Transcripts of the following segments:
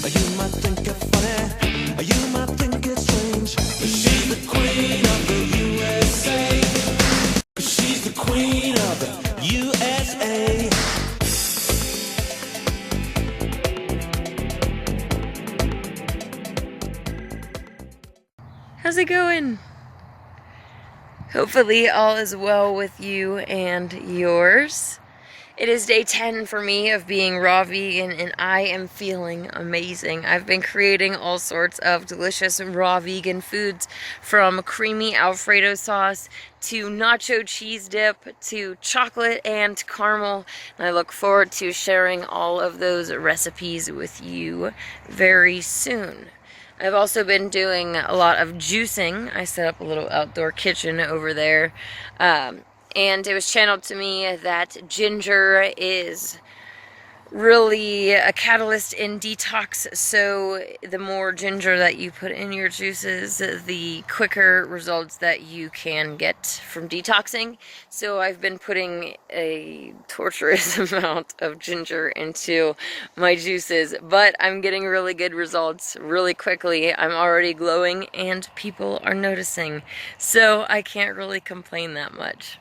You might think it funny, you might think it strange, but she's the queen of the USA. She's the queen of the USA. How's it going? Hopefully all is well with you and yours. It is day 10 for me of being raw vegan, and I am feeling amazing. I've been creating all sorts of delicious raw vegan foods, from creamy Alfredo sauce to nacho cheese dip to chocolate and caramel, and I look forward to sharing all of those recipes with you very soon. I've also been doing a lot of juicing. I set up a little outdoor kitchen over there. And it was channeled to me that ginger is really a catalyst in detox. So the more ginger that you put in your juices, the quicker results that you can get from detoxing. So I've been putting a torturous amount of ginger into my juices, but I'm getting really good results really quickly. I'm already glowing and people are noticing. So I can't really complain that much.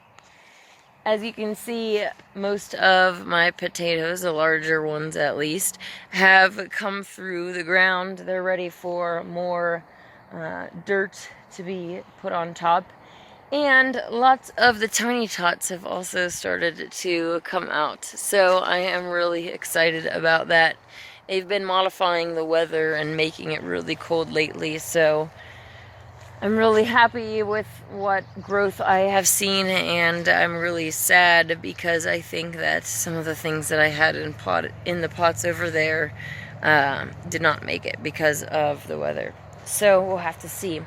As you can see, most of my potatoes, the larger ones at least, have come through the ground. They're ready for more dirt to be put on top. And lots of the tiny tots have also started to come out. So I am really excited about that. They've been modifying the weather and making it really cold lately, so I'm really happy with what growth I have seen, and I'm really sad because I think that some of the things that I had in the pots over there did not make it because of the weather. So we'll have to see.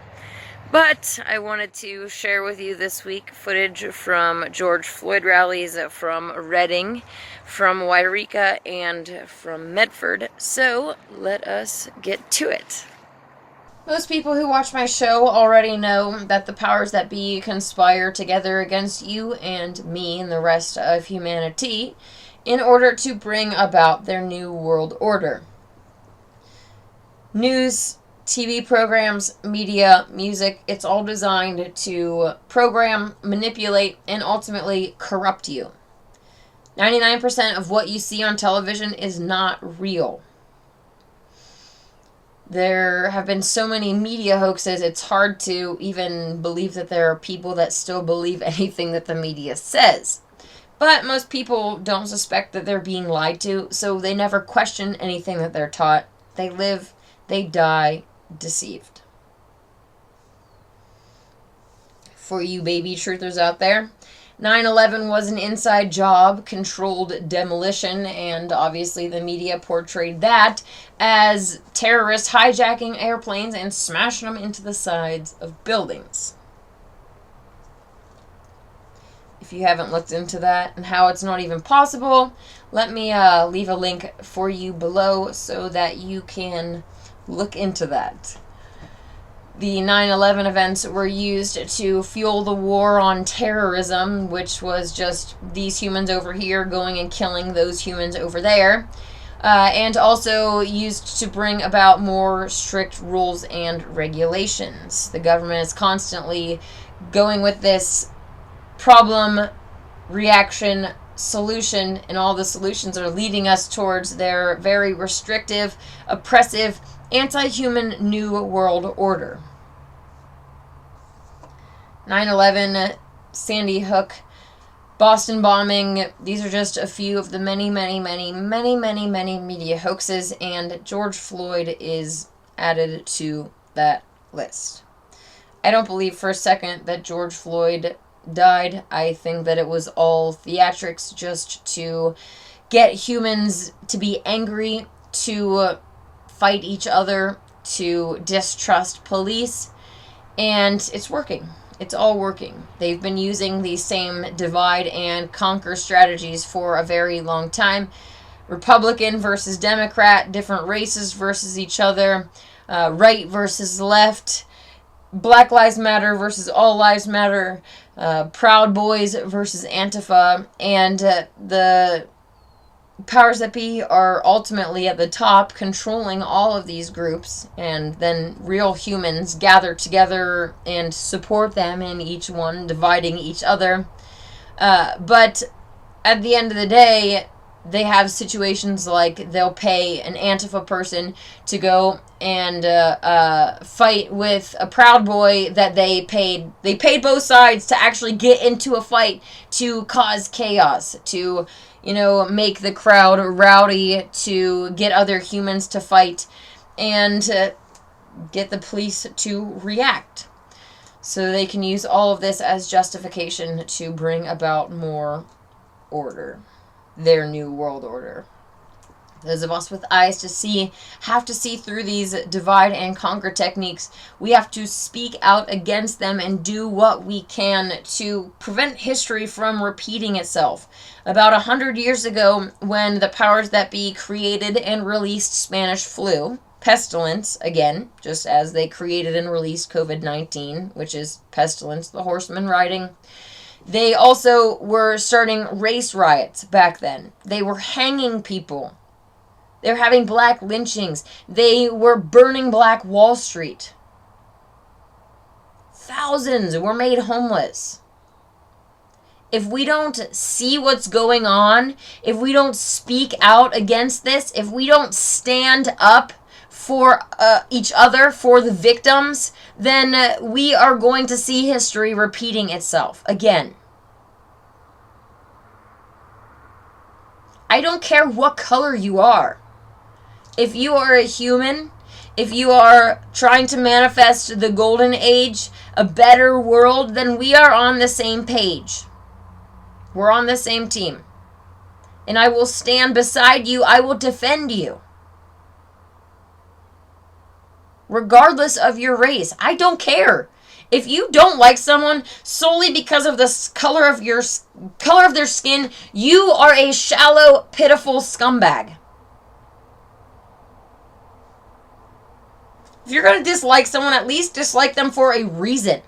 But I wanted to share with you this week footage from George Floyd rallies, from Reading, from Yreka, and from Medford. So let us get to it. Most people who watch my show already know that the powers that be conspire together against you and me and the rest of humanity in order to bring about their new world order. News, TV programs, media, music, it's all designed to program, manipulate, and ultimately corrupt you. 99% of what you see on television is not real. There have been so many media hoaxes, it's hard to even believe that there are people that still believe anything that the media says. But most people don't suspect that they're being lied to, so they never question anything that they're taught. They live, they die, deceived. For you baby truthers out there, 9/11 was an inside job, controlled demolition, and obviously the media portrayed that as terrorists hijacking airplanes and smashing them into the sides of buildings. If you haven't looked into that and how it's not even possible, let me leave a link for you below so that you can look into that. The 9/11 events were used to fuel the war on terrorism, which was just these humans over here going and killing those humans over there, and also used to bring about more strict rules and regulations. The government is constantly going with this problem, reaction, solution, and all the solutions are leading us towards their very restrictive, oppressive, anti-human new world order. 9/11, Sandy Hook, Boston bombing, these are just a few of the many media hoaxes, and George Floyd is added to that list. I don't believe for a second that George Floyd died. I think that it was all theatrics just to get humans to be angry, to fight each other, to distrust police, and it's working. It's all working. They've been using these same divide and conquer strategies for a very long time. Republican versus Democrat, different races versus each other, right versus left, Black Lives Matter versus All Lives Matter, Proud Boys versus Antifa, and the powers that be are ultimately at the top, controlling all of these groups, and then real humans gather together and support them in each one, dividing each other. But at the end of the day, they have situations like they'll pay an Antifa person to go and fight with a Proud Boy that they paid. They paid both sides to actually get into a fight to cause chaos, to, make the crowd rowdy, to get other humans to fight, and get the police to react. So they can use all of this as justification to bring about more order. Their new world order. Those of us with eyes to see have to see through these divide and conquer techniques. We have to speak out against them and do what we can to prevent history from repeating itself. About 100 years ago, when the powers that be created and released Spanish flu, pestilence, again, just as they created and released COVID-19, which is pestilence, the horseman riding. They also were starting race riots back then. They were hanging people. They were having black lynchings. They were burning Black Wall Street. Thousands were made homeless. If we don't see what's going on, if we don't speak out against this, if we don't stand up for each other, for the victims, then we are going to see history repeating itself again. I don't care what color you are. If you are a human, if you are trying to manifest the golden age, a better world, then we are on the same page. We're on the same team. And I will stand beside you. I will defend you. Regardless of your race. I don't care. If you don't like someone solely because of the color of their skin, you are a shallow, pitiful scumbag. If you're going to dislike someone, at least dislike them for a reason.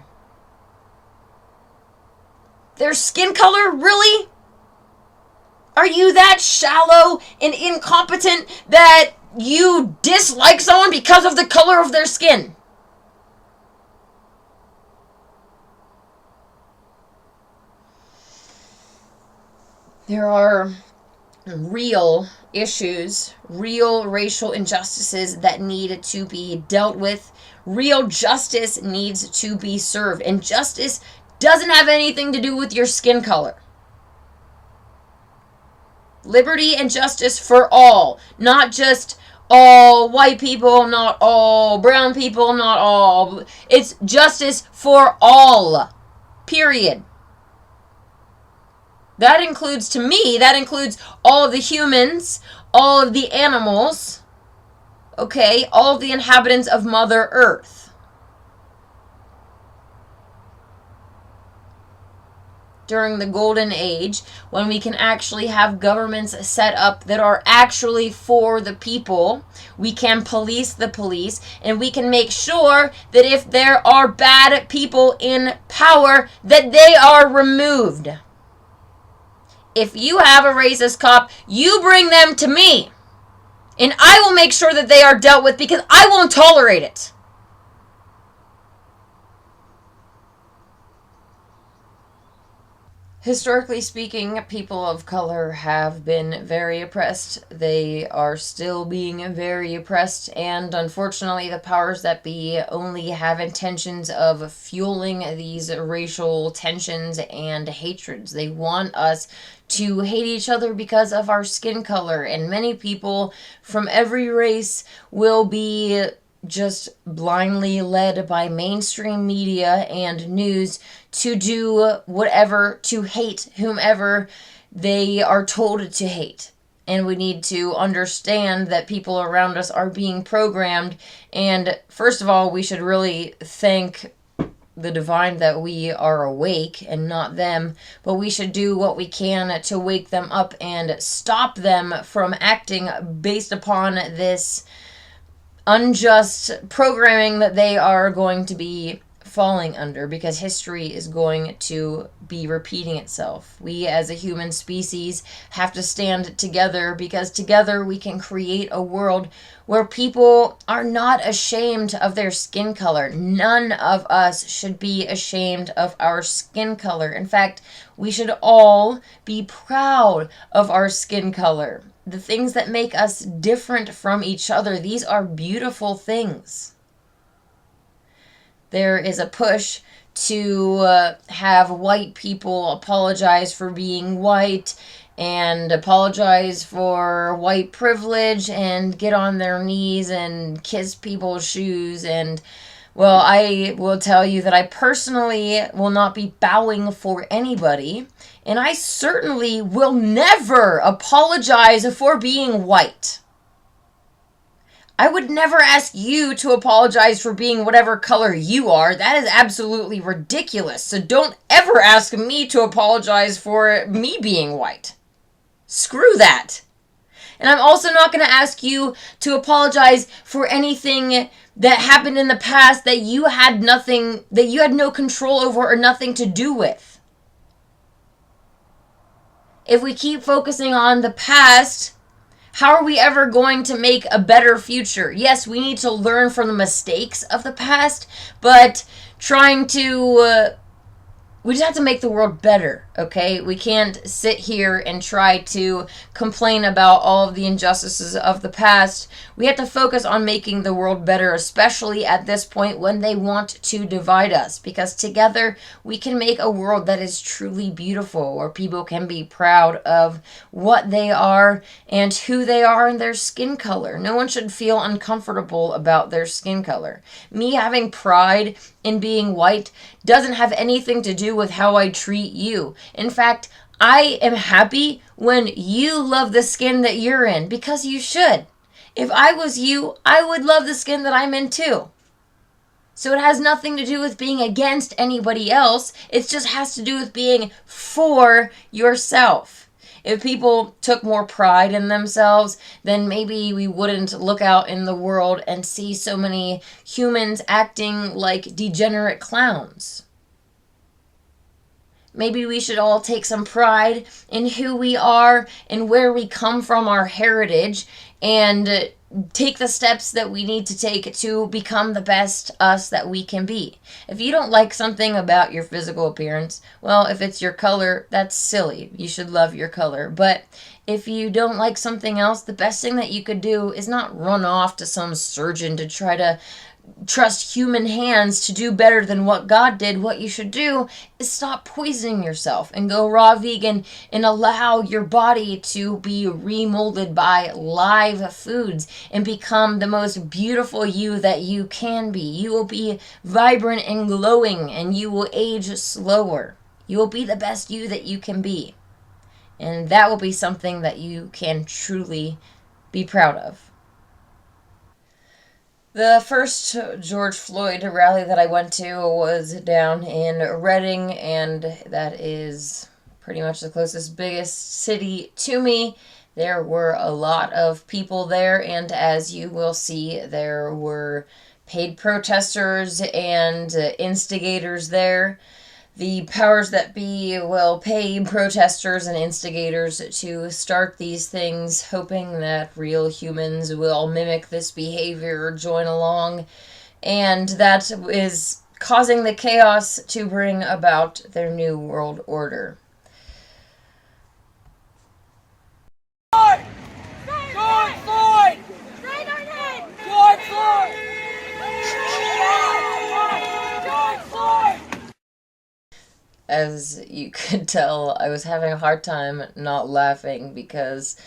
Their skin color, really? Are you that shallow and incompetent that you dislike someone because of the color of their skin? There are real issues, real racial injustices that need to be dealt with. Real justice needs to be served. And justice doesn't have anything to do with your skin color. Liberty and justice for all, not just all white people, not all brown people, not all. It's justice for all. Period. That includes, to me, that includes all of the humans, all of the animals, okay, all of the inhabitants of Mother Earth. During the golden age, when we can actually have governments set up that are actually for the people, we can police the police, and we can make sure that if there are bad people in power, that they are removed. If you have a racist cop, you bring them to me. And I will make sure that they are dealt with because I won't tolerate it. Historically speaking, people of color have been very oppressed. They are still being very oppressed, and unfortunately the powers that be only have intentions of fueling these racial tensions and hatreds. They want us to hate each other because of our skin color, and many people from every race will be just blindly led by mainstream media and news to do whatever, to hate whomever they are told to hate. And we need to understand that people around us are being programmed. And first of all, we should really thank the divine that we are awake and not them. But we should do what we can to wake them up and stop them from acting based upon this unjust programming that they are going to be falling under, because history is going to be repeating itself. We as a human species have to stand together, because together we can create a world where people are not ashamed of their skin color. None of us should be ashamed of our skin color. In fact, we should all be proud of our skin color. The things that make us different from each other, these are beautiful things. There is a push to have white people apologize for being white and apologize for white privilege and get on their knees and kiss people's shoes. And, well, I will tell you that I personally will not be bowing for anybody, and I certainly will never apologize for being white. I would never ask you to apologize for being whatever color you are. That is absolutely ridiculous. So don't ever ask me to apologize for me being white. Screw that. And I'm also not going to ask you to apologize for anything that happened in the past that you had no control over or nothing to do with. If we keep focusing on the past, how are we ever going to make a better future? Yes, we need to learn from the mistakes of the past, but we just have to make the world better, okay? We can't sit here and try to complain about all of the injustices of the past. We have to focus on making the world better, especially at this point when they want to divide us, because together we can make a world that is truly beautiful, where people can be proud of what they are and who they are and their skin color. No one should feel uncomfortable about their skin color. Me having pride in being white doesn't have anything to do with how I treat you. In fact, I am happy when you love the skin that you're in, because you should. If I was you, I would love the skin that I'm in too. So it has nothing to do with being against anybody else. It just has to do with being for yourself. If people took more pride in themselves, then maybe we wouldn't look out in the world and see so many humans acting like degenerate clowns. Maybe we should all take some pride in who we are and where we come from, our heritage, and take the steps that we need to take to become the best us that we can be. If you don't like something about your physical appearance, well, if it's your color, that's silly. You should love your color. But if you don't like something else, the best thing that you could do is not run off to some surgeon to try to trust human hands to do better than what God did. What you should do is stop poisoning yourself and go raw vegan and allow your body to be remolded by live foods and become the most beautiful you that you can be. You will be vibrant and glowing, and you will age slower. You will be the best you that you can be. And that will be something that you can truly be proud of. The first George Floyd rally that I went to was down in Reading, and that is pretty much the closest, biggest city to me. There were a lot of people there, and as you will see, there were paid protesters and instigators there. The powers that be will pay protesters and instigators to start these things, hoping that real humans will mimic this behavior, join along, and that is causing the chaos to bring about their new world order. George Floyd! George Floyd! George Floyd! As you could tell, I was having a hard time not laughing because,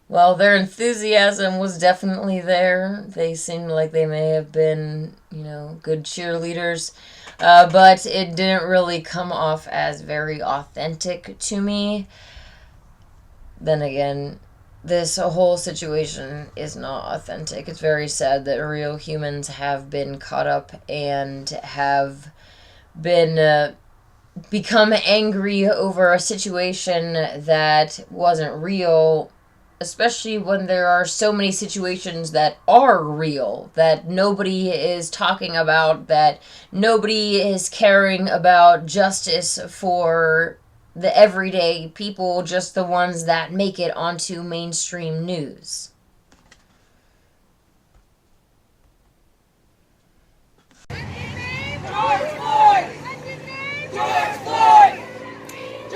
well, their enthusiasm was definitely there. They seemed like they may have been, good cheerleaders, but it didn't really come off as very authentic to me. Then again, this whole situation is not authentic. It's very sad that real humans have been caught up and have been become angry over a situation that wasn't real, especially when there are so many situations that are real, that nobody is talking about, that nobody is caring about justice for the everyday people, just the ones that make it onto mainstream news.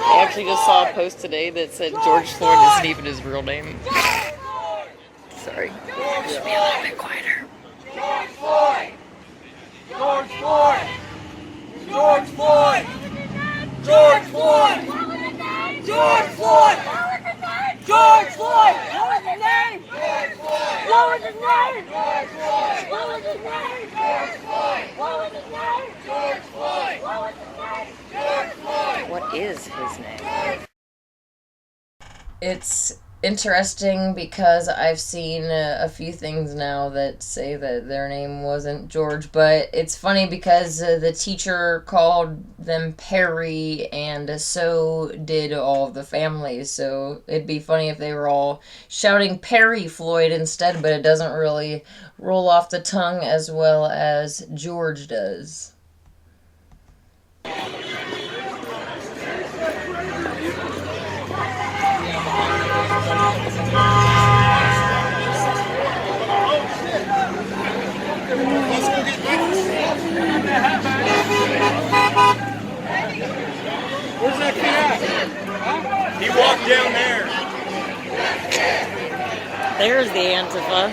I actually just saw a post today that said George Floyd isn't even his real name. Sorry. I should be a little bit quieter. George Floyd! George Floyd! George Floyd! George Floyd! George Floyd! George Floyd! What was his name? What was his name? What was his name? What was his name? What was his name? What is his name? It's interesting because I've seen a few things now that say that their name wasn't George, but it's funny because the teacher called them Perry, and so did all of the families, so it'd be funny if they were all shouting Perry Floyd instead, but it doesn't really roll off the tongue as well as George does. Where's that kid at? He walked down there. There's the Antifa.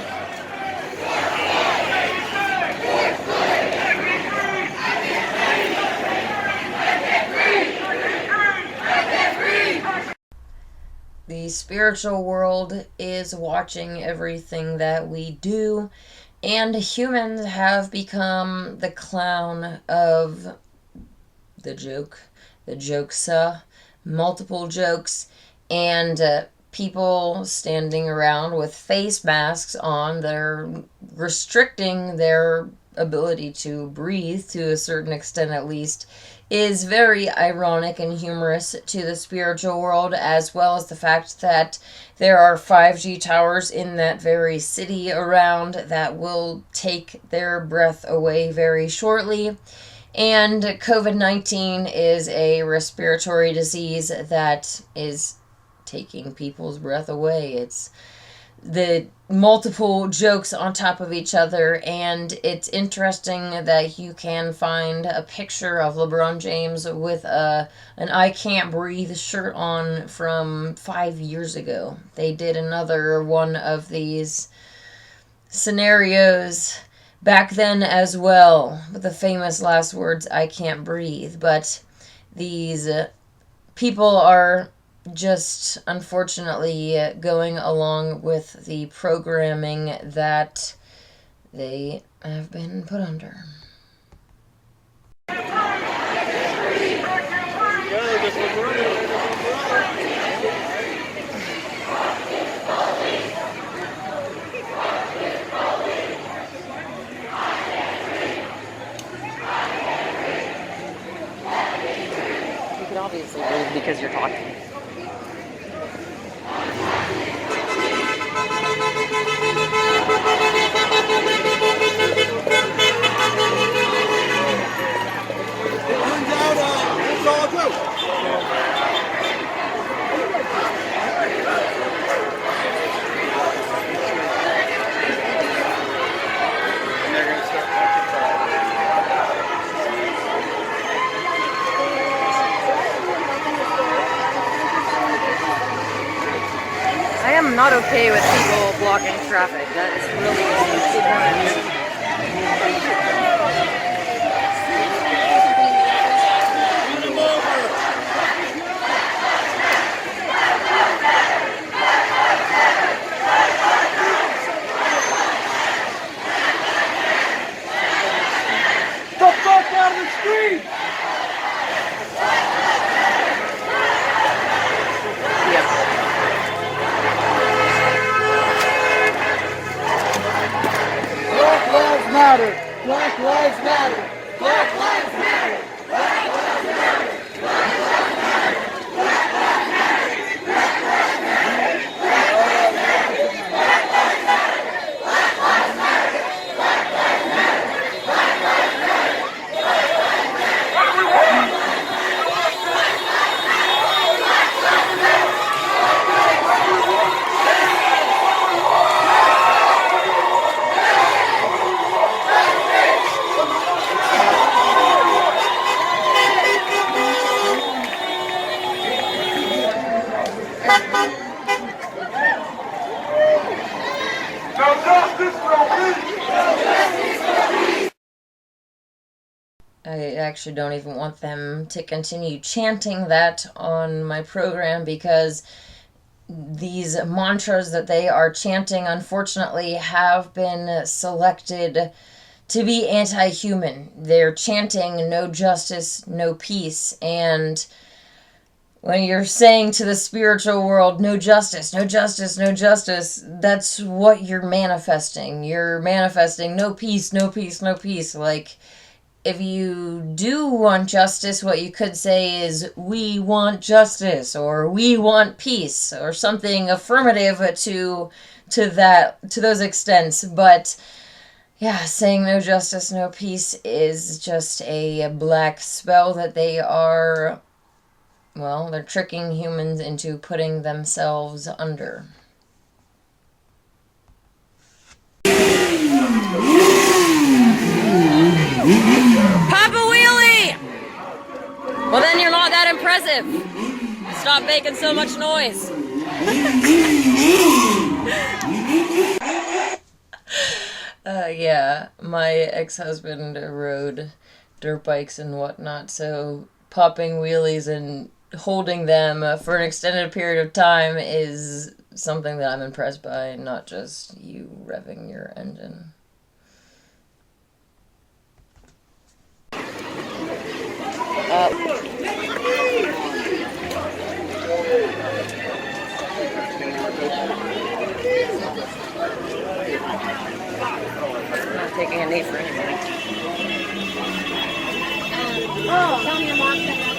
The spiritual world is watching everything that we do, and humans have become the clown of the joke, the jokesa, multiple jokes, and people standing around with face masks on that are restricting their ability to breathe, to a certain extent at least, is very ironic and humorous to the spiritual world, as well as the fact that there are 5G towers in that very city around that will take their breath away very shortly. And COVID-19 is a respiratory disease that is taking people's breath away. It's the multiple jokes on top of each other, and it's interesting that you can find a picture of LeBron James with an I Can't Breathe shirt on from 5 years ago. They did another one of these scenarios back then as well, with the famous last words, I can't breathe. But these people are just unfortunately going along with the programming that they have been put under. You could obviously breathe because you're talking. I am not okay with people blocking traffic. That is really ignorant. The fuck out of the street! Black lives matter! Black lives matter! Black lives matter! Black lives matter! Black lives matter! Black lives matter! Black lives matter! I actually don't even want them to continue chanting that on my program, because these mantras that they are chanting, unfortunately, have been selected to be anti-human. They're chanting no justice, no peace, and when you're saying to the spiritual world, no justice, no justice, no justice, that's what you're manifesting. You're manifesting no peace, no peace, no peace. Like, if you do want justice, what you could say is, we want justice, or we want peace, or something affirmative to those extents. But yeah, saying no justice, no peace is just a black spell that they are, well, they're tricking humans into putting themselves under. Papa Wheelie! Well, then you're not that impressive. Stop making so much noise. Yeah, my ex-husband rode dirt bikes and whatnot, so popping wheelies and holding them for an extended period of time is something that I'm impressed by, not just you revving your engine. I'm not taking a knee for anybody. Tell me your mom said that.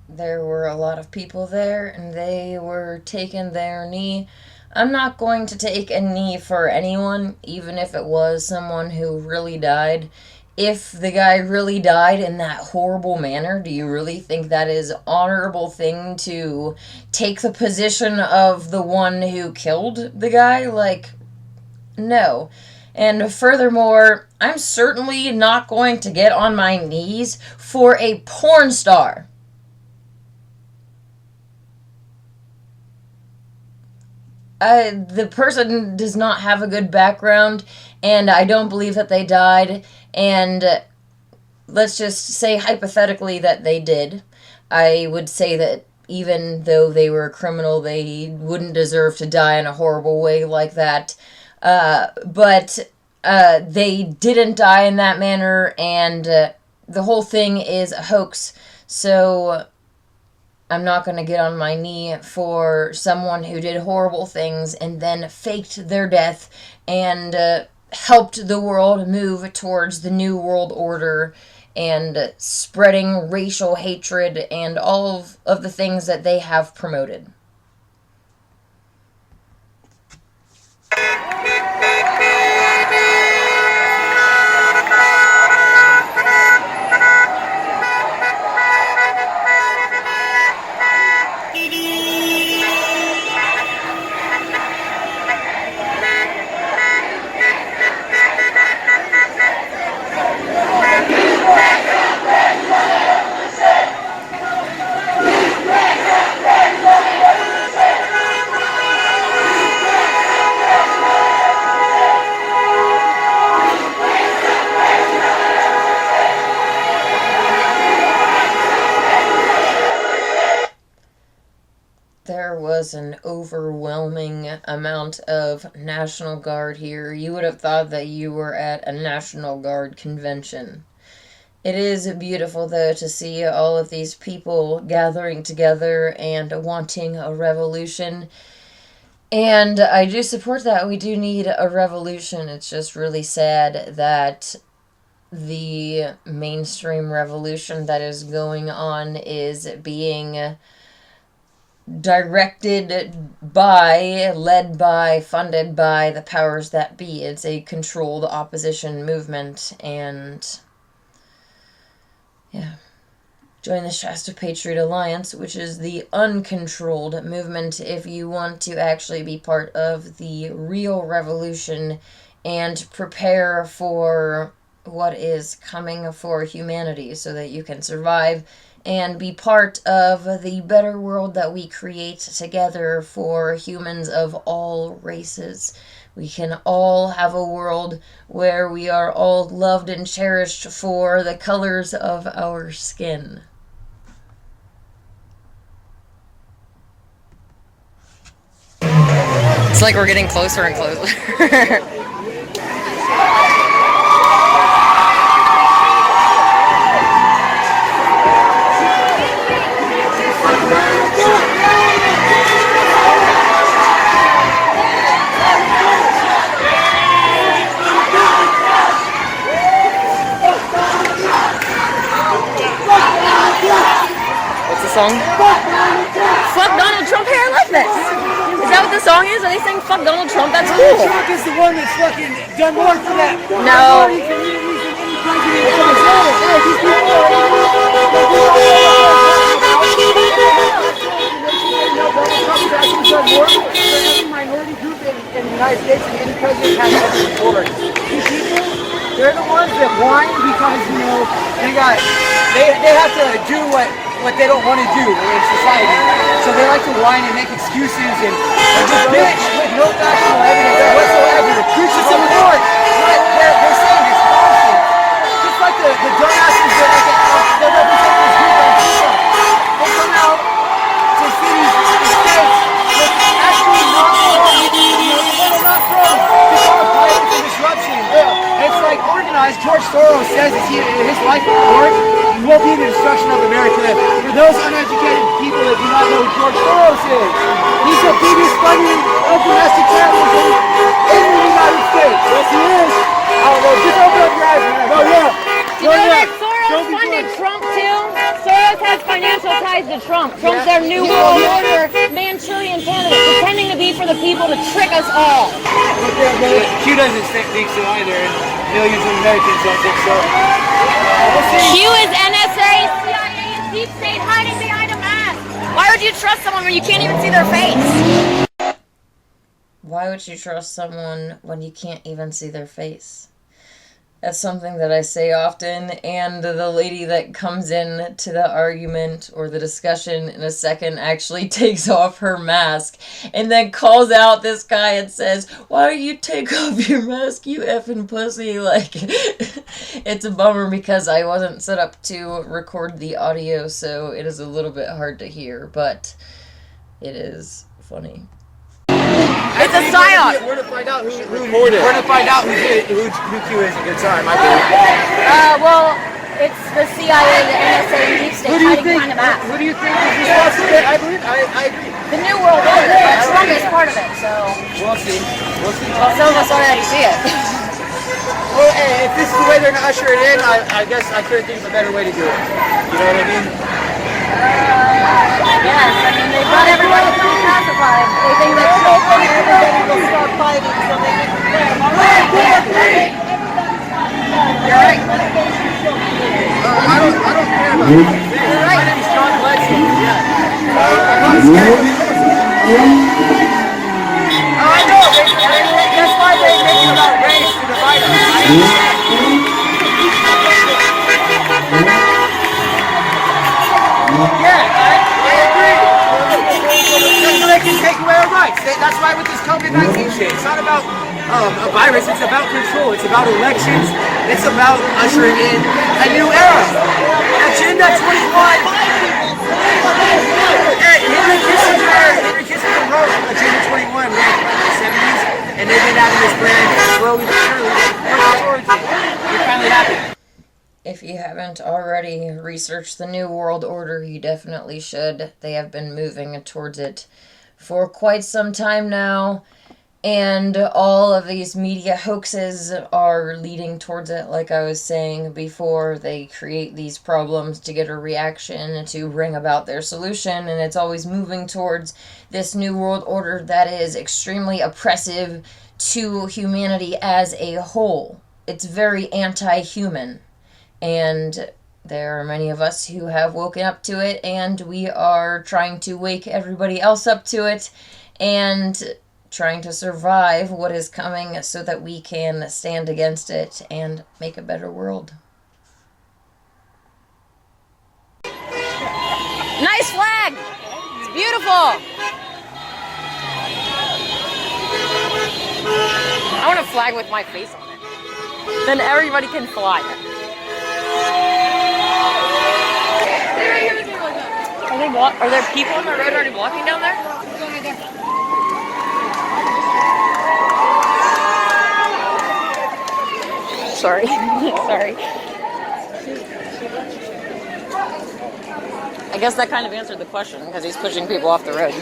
There were a lot of people there, and they were taking their knee. I'm not going to take a knee for anyone, even if it was someone who really died. If the guy really died in that horrible manner, do you really think that is an honorable thing to take the position of the one who killed the guy? Like, no. And furthermore, I'm certainly not going to get on my knees for a porn star. The person does not have a good background, and I don't believe that they died, and let's just say hypothetically that they did. I would say that even though they were a criminal, they wouldn't deserve to die in a horrible way like that. But they didn't die in that manner, and the whole thing is a hoax. So I'm not going to get on my knee for someone who did horrible things and then faked their death and helped the world move towards the New World Order and spreading racial hatred and all of the things that they have promoted. There was an overwhelming amount of National Guard here. You would have thought that you were at a National Guard convention. It is beautiful, though, to see all of these people gathering together and wanting a revolution. And I do support that. We do need a revolution. It's just really sad that the mainstream revolution that is going on is being directed by, led by, funded by the powers that be. It's a controlled opposition movement, and yeah. Join the Shasta Patriot Alliance, which is the uncontrolled movement if you want to actually be part of the real revolution and prepare for what is coming for humanity so that you can survive and be part of the better world that we create together for humans of all races. We can all have a world where we are all loved and cherished for the colors of our skin. It's like we're getting closer and closer. What's the song? Fuck Donald Trump, hey, I like this. Is that what the song is? Are they saying fuck Donald Trump? That's cool. Trump is the one that's fucking done more for that. No. Every minority group in the United States and any president has ever before. These people, they're the ones that whine because, you know, they have to do what they don't want to do in society. So they like to whine and make excuses and just bitch with no factual evidence whatsoever. Preach to some Lord. They're saying is false. Just like the dumbasses that represent this group on TV. They come out to cities and states with actually not from, not from, to cause violence and disruption. It's like organized. George Soros says that his life work will be the destruction of America. For those uneducated people that do not know who George Soros is, he's the biggest funder of domestic terrorism in the United States. Yes, he is. Just open up your eyes, man. Oh, yeah. Do you know that Soros funded Trump too? Soros has financial ties to Trump. Trump's their new world order Manchurian candidate, pretending to be for the people to trick us all. Q doesn't think so either, and millions of Americans don't think so. Q is NSA, CIA, and deep state hiding behind a mask. Why would you trust someone when you can't even see their face? Why would you trust someone when you can't even see their face? That's something that I say often, and the lady that comes in to the argument or the discussion in a second actually takes off her mask and then calls out this guy and says, "Why don't you take off your mask, you effing pussy?" Like, it's a bummer because I wasn't set up to record the audio, so it is a little bit hard to hear, but it is funny. It's a psyop. We're to find out who did it. We're to find out who Q is a good time, I believe. Well, it's the CIA, the NSA, and deep state hiding behind a mask. Who do you think is responsible? I believe. I agree. The new world order, but Trump is part of it, so. We'll see. Well, some of us already see it. Well, hey, if this is the way they're gonna usher it in, I guess I couldn't think of a better way to do it. You know what I mean? Yes, I mean, they've got everybody pretty pacified. They think that everybody will start fighting, so they can prepare. You're right. I don't care about it. You're right. My name is John Bledsoe. Yeah. I'm not scared. Oh, I know. That's why they make it about race to divide us. Yeah, I agree. So they can take away our rights. That's why with this COVID-19 shit, it's not about a virus, it's about control, it's about elections, it's about ushering in a new era. Agenda 21. Henry Kissinger wrote Agenda 21 back in the 70s, and they've been having this plan slowly but surely working towards it. It finally happened. If you haven't already researched the New World Order, you definitely should. They have been moving towards it for quite some time now, and all of these media hoaxes are leading towards it. Like I was saying before, they create these problems to get a reaction, to bring about their solution, and it's always moving towards this New World Order that is extremely oppressive to humanity as a whole. It's very anti-human. And there are many of us who have woken up to it, and we are trying to wake everybody else up to it and trying to survive what is coming so that we can stand against it and make a better world. Nice flag! It's beautiful! I want a flag with my face on it. Then everybody can fly it. Are there people on the road already walking down there? Sorry. Sorry. I guess that kind of answered the question because he's pushing people off the road.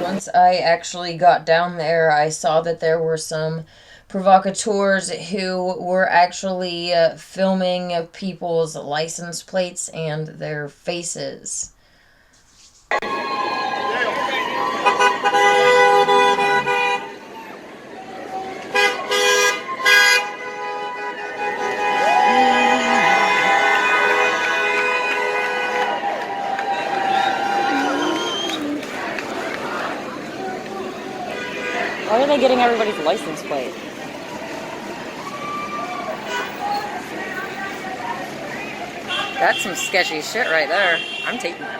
Once I actually got down there, I saw that there were some provocateurs who were actually filming people's license plates and their faces. Why are they getting everybody's license plate? That's some sketchy shit right there. I'm taking that.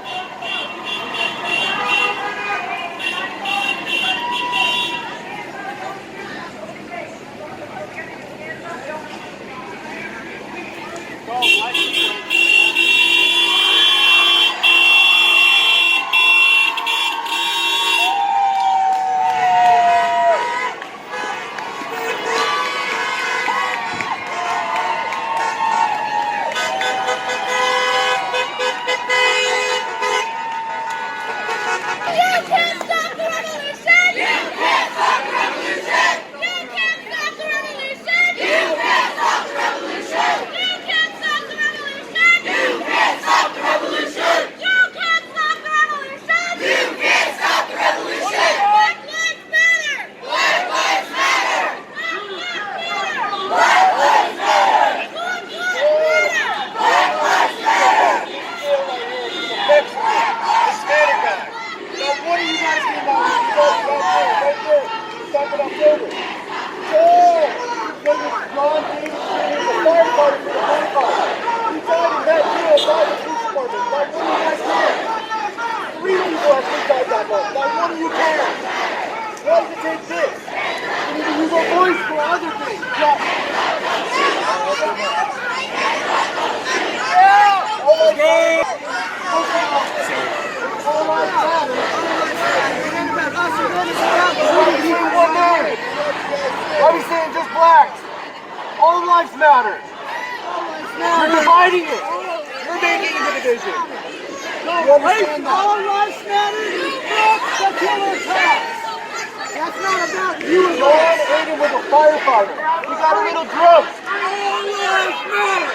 Why are we saying just blacks? All lives matter. You're dividing it. You're making the division. You understand that? All lives matter. The killer cops. That's not about you. John Aiden was a firefighter. He got a little drunk. All lives matter.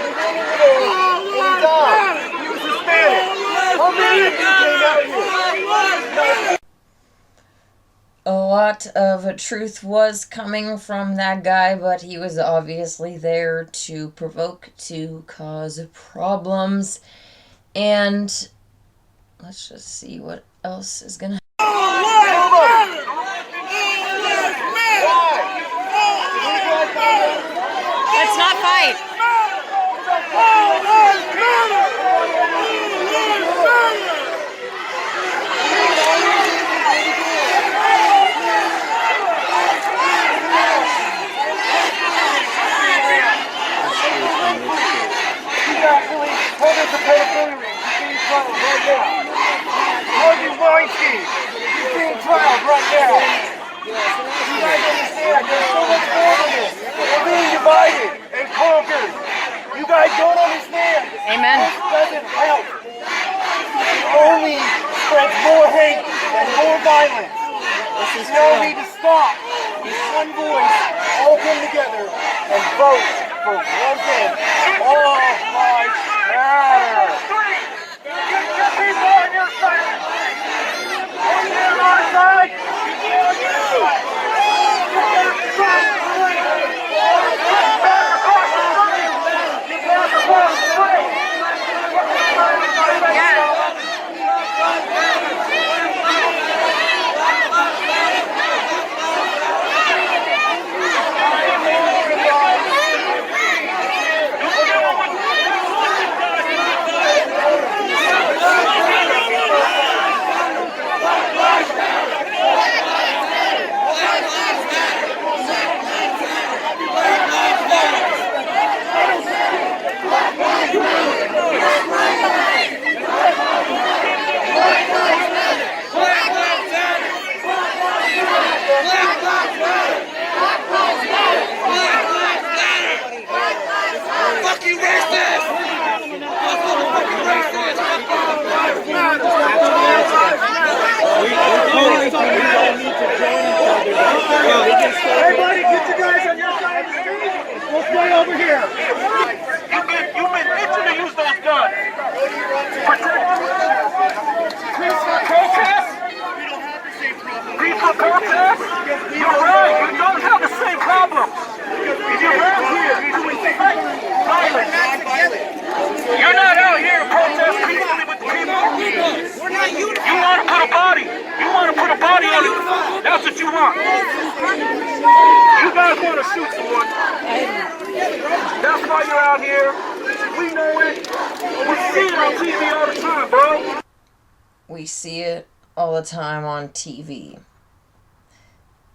He died. He was Hispanic. How many of you came out here? A lot of truth was coming from that guy, but he was obviously there to provoke, to cause problems, and let's just see what else is gonna happen. Let's not fight. Holders of pedophilia, he's being tried right now. Harvey Weinstein, he's being tried right now. You guys understand, there's so much more than this. We're being divided and conquered. You guys don't understand. Amen. This doesn't help. It only spreads more hate and more violence. We all need to stop. With one voice, all come together and vote for one thing. All lives matter. Get your people on your side. On your side. People on your side. over here. You've been itching to use those guns. Peaceful protest? Peaceful protest? You're right. You don't have the same problems. You're around here. You're not out here to protest peacefully with the people. You want to put a body. You want to put a body on it. That's what you want. You guys want to shoot someone. That's why you're out here. We know it. We see it on TV all the time, bro. We see it all the time on TV.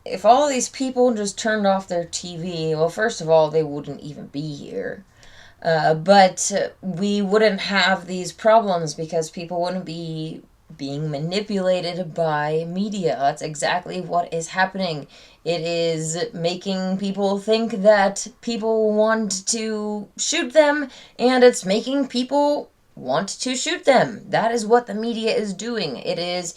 If all these people just turned off their TV, well, first of all, they wouldn't even be here. But we wouldn't have these problems because people wouldn't be being manipulated by media. That's exactly what is happening. It is making people think that people want to shoot them, and it's making people want to shoot them. That is what the media is doing. It is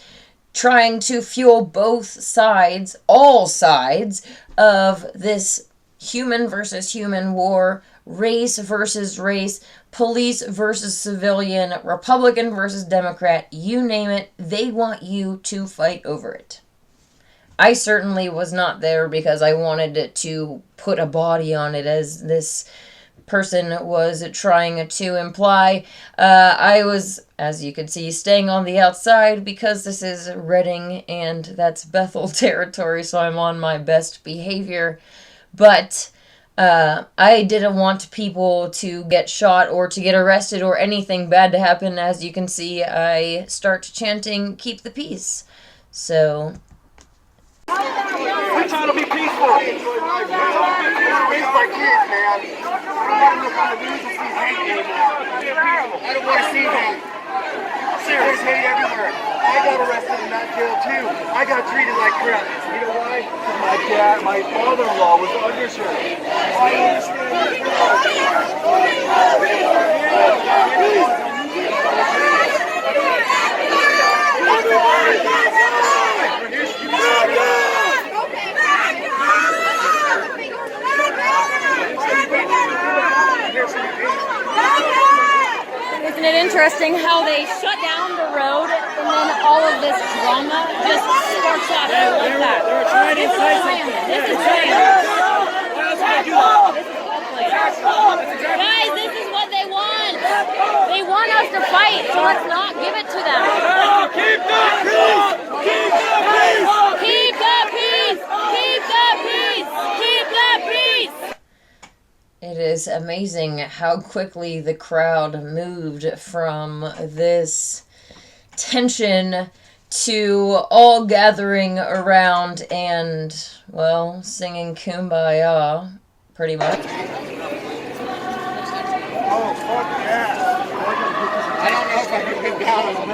trying to fuel both sides, all sides, of this human versus human war, race versus race, police versus civilian, Republican versus Democrat, you name it, they want you to fight over it. I certainly was not there because I wanted to put a body on it, as this person was trying to imply. I was, as you can see, staying on the outside because this is Reading and that's Bethel territory, so I'm on my best behavior. But I didn't want people to get shot or to get arrested or anything bad to happen. As you can see, I start chanting, "Keep the peace." So We're trying to be peaceful. We're trying to be peaceful. My kids, man. I don't want to see hate. There's hate everywhere. I got arrested in that jail too. I got treated like crap. You know why? Because my father-in-law was underserved. I Isn't it interesting how they shut down the road and then all of this drama just sparks out? I love that. This is planned. This is planned. This is all planned. Guys, this is what they want. They want us to fight, so let's not give it to them. keep the peace. Keep the peace. Keep the peace. Keep the peace. Keep the peace. it is amazing how quickly the crowd moved from this tension to all gathering around and, well, singing Kumbaya, pretty much. Oh, fuck yeah. I don't know if I can get down on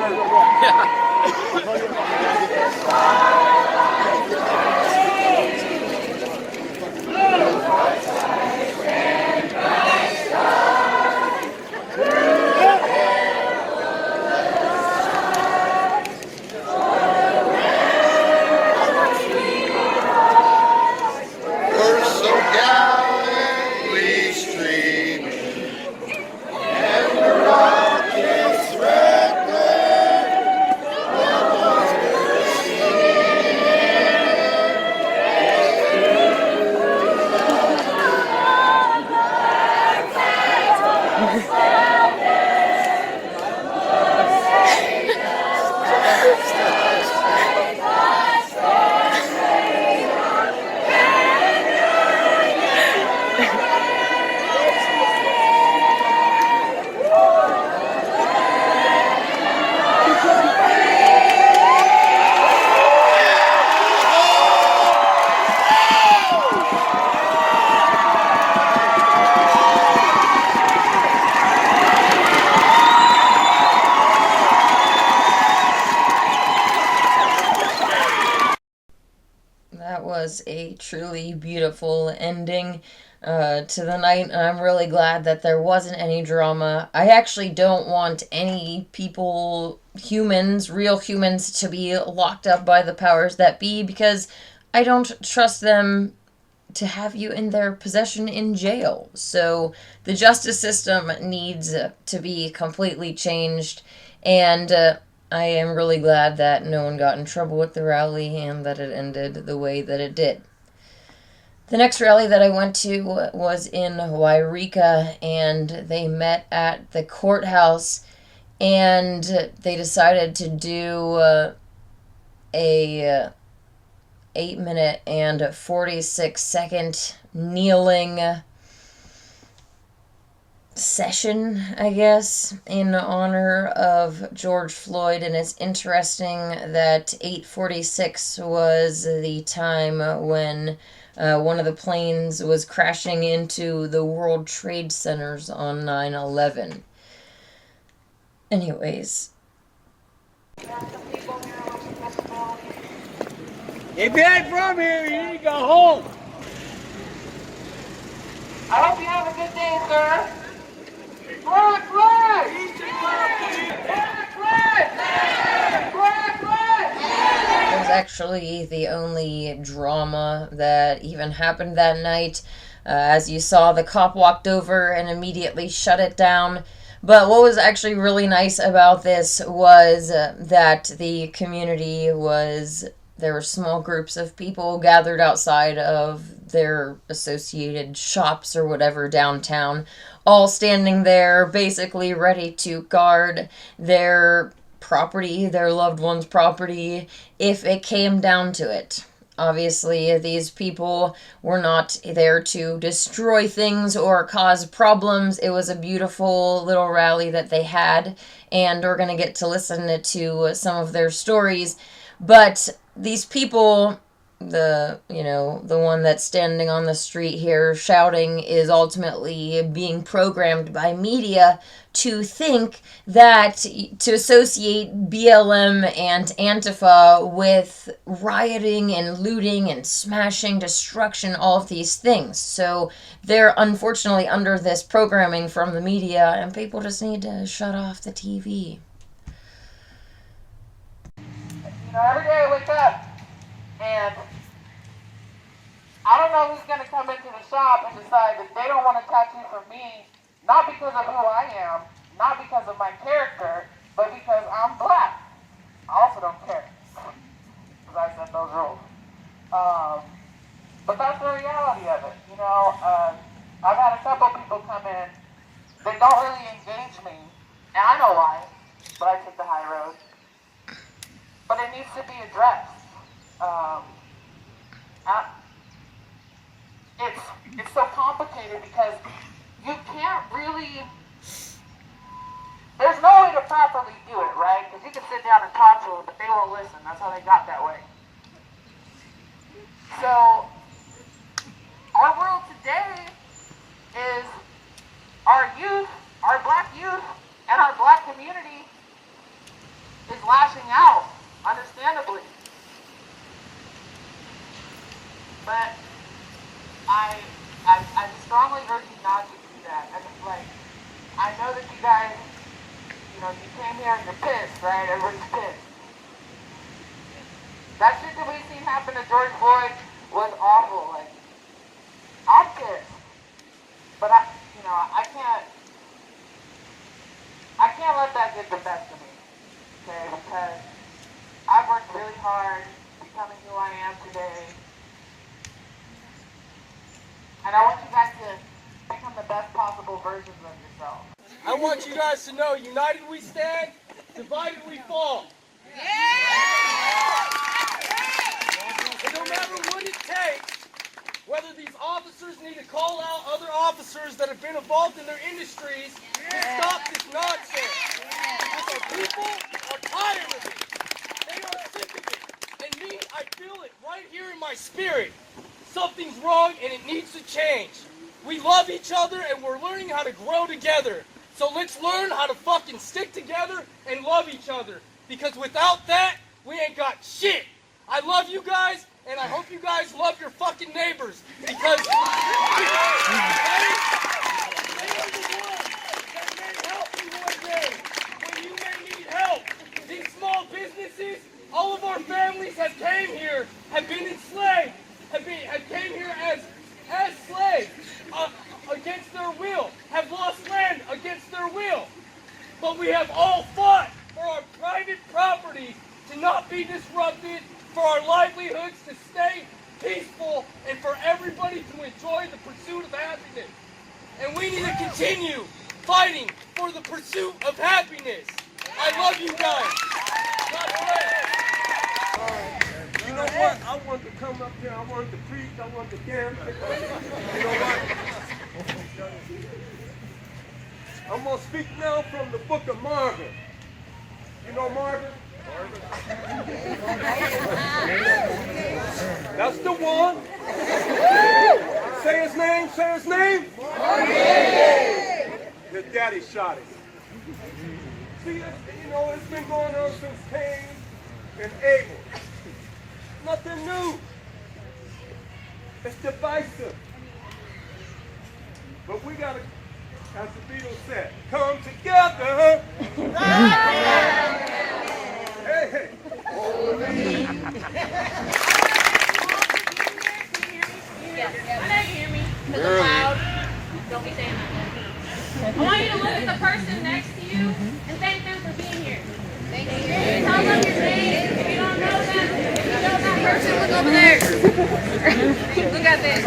That was a truly beautiful ending to the night, and I'm really glad that there wasn't any drama. I actually don't want any people, humans, real humans, to be locked up by the powers that be, because I don't trust them to have you in their possession in jail. So the justice system needs to be completely changed, and I am really glad that no one got in trouble with the rally and that it ended the way that it did. The next rally that I went to was in Yreka, and they met at the courthouse, and they decided to do a 8-minute and 46-second kneeling session, I guess, in honor of George Floyd. And it's interesting that 8:46 was the time when one of the planes was crashing into the World Trade Centers on 9/11. Anyways. If you ain't from here, you need to go home. I hope you have a good day, sir. Black flag! Black flag! Black flag! It was actually the only drama that even happened that night. As you saw, the cop walked over and immediately shut it down. But what was actually really nice about this was that the community was... There were small groups of people gathered outside of their associated shops or whatever downtown, all standing there basically ready to guard their property, their loved one's property, if it came down to it. Obviously, these people were not there to destroy things or cause problems. It was a beautiful little rally that they had, and we're going to get to listen to some of their stories. But these people, the one that's standing on the street here shouting is ultimately being programmed by media to think that, to associate BLM and Antifa with rioting and looting and smashing, destruction, all of these things. So they're unfortunately under this programming from the media, and people just need to shut off the TV. Every day I wake up and I don't know who's going to come into the shop and decide that they don't want a tattoo from me, not because of who I am, not because of my character, but because I'm black. I also don't care, because I set those rules. But that's the reality of it. I've had a couple people come in that don't really engage me, and I know why, but I took the high road. But it needs to be addressed. It's so complicated because you can't really, there's no way to properly do it, right? Because you can sit down and talk to them, but they won't listen. That's how they got that way. So, our world today is our youth, our black youth, and our black community is lashing out. Understandably. But I strongly urge you not to do that. I know that you guys, you came here and you're pissed, right? Everybody's pissed. That shit that we've seen happen to George Floyd was awful. I'm pissed. But I can't let that get the best of me. Okay, because I've worked really hard becoming who I am today. And I want you guys to become the best possible versions of yourselves. I want you guys to know, united we stand, divided we fall. And no matter what it takes, whether these officers need to call out other officers that have been involved in their industries to stop this nonsense. Because our people are tired of it. They are sick of it. And me, I feel it right here in my spirit. Something's wrong and it needs to change. We love each other and we're learning how to grow together. So let's learn how to fucking stick together and love each other. Because without that, we ain't got shit. I love you guys and I hope you guys love your fucking neighbors. Because they are the ones that may help you one day when you may need help. These small businesses, all of our families have came here, have been enslaved, have came here as will, have lost land against their will. But we have all fought for our private property to not be disrupted, for our livelihoods to stay peaceful, and for everybody to enjoy the pursuit of happiness. And we need to continue fighting for the pursuit of happiness. I love you guys. God bless. You know what? I wanted to come up here. I wanted to preach. I wanted to dance. You know what? I'm going to speak now from the book of Marvin. You know Marvin? That's the one. Say his name. Say his name. His daddy shot him. See, you know, it's been going on since Cain and Abel. Nothing new. It's divisive. But we got to, as the Beatles said, come together. Hey, hey. Yeah, I know you hear me. Because I'm loud. Don't be saying that. I want you to look at the person next to you and thank them for being here. Thank you. Tell them your name. If you don't know them, if you know that person, look over there. Look at this.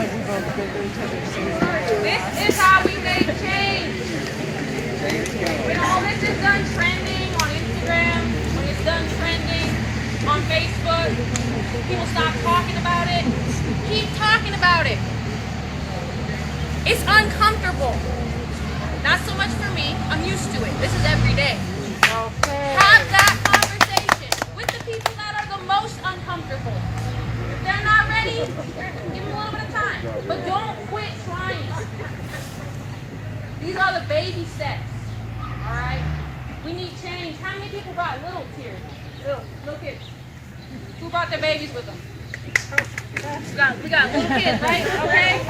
This is how we make change. When all this is done trending on Instagram, when it's done trending on Facebook, people stop talking about it. Keep talking about it. It's uncomfortable. Not so much for me. I'm used to it. This is every day. Have that conversation with the people that are the most uncomfortable. If they're not ready, give them a little bit of time. But don't quit trying. These are the baby steps. All right? We need change. How many people brought little here? Little kids. Who brought their babies with them? We got little kids, right? Okay?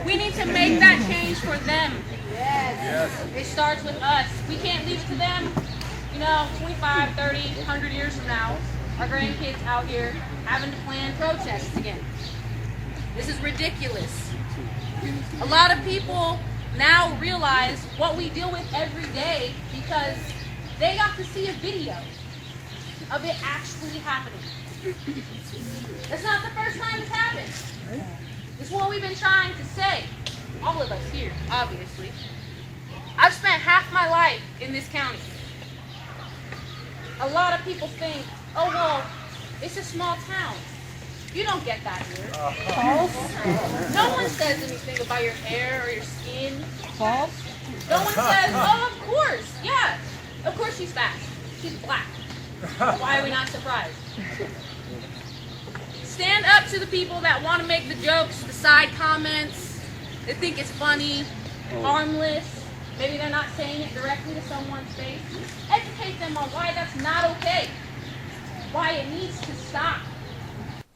We need to make that change for them. Yes. It starts with us. We can't leave it to them. You know, 25, 30, 100 years from now, our grandkids out here having to plan protests again. This is ridiculous. A lot of people now realize what we deal with every day because they got to see a video of it actually happening. That's not the first time it's happened. It's what we've been trying to say. All of us here, obviously. I've spent half my life in this county. A lot of people think, oh, well, it's a small town. You don't get that here. No one says anything about your hair or your skin. No one says, oh, of course, yeah. Of course she's fat. She's black. Why are we not surprised? Stand up to the people that want to make the jokes, the side comments. They think it's funny, harmless. Maybe they're not saying it directly to someone's face. Educate them on why that's not okay. Why it needs to stop.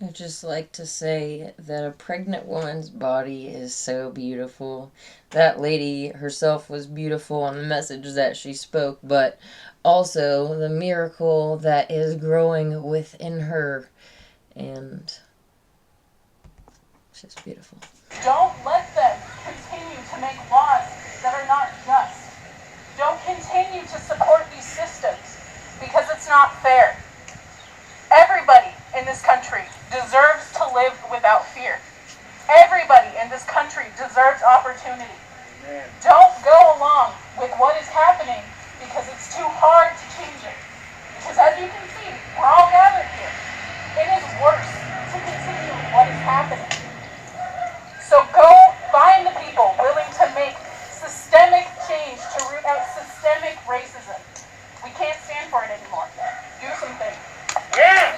I'd just like to say that a pregnant woman's body is so beautiful. That lady herself was beautiful on the message that she spoke, but also the miracle that is growing within her. And it's just beautiful. Don't let them continue to make laws that are not just. Don't continue to support these systems because it's not fair. Everybody in this country deserves to live without fear. Everybody in this country deserves opportunity. Don't go along with what is happening because it's too hard to change it. Because as you can see, we're all gathered here. It is worse to continue what is happening. So go find the people willing to make systemic change to root out systemic racism. We can't stand for it anymore. Do something. Yeah!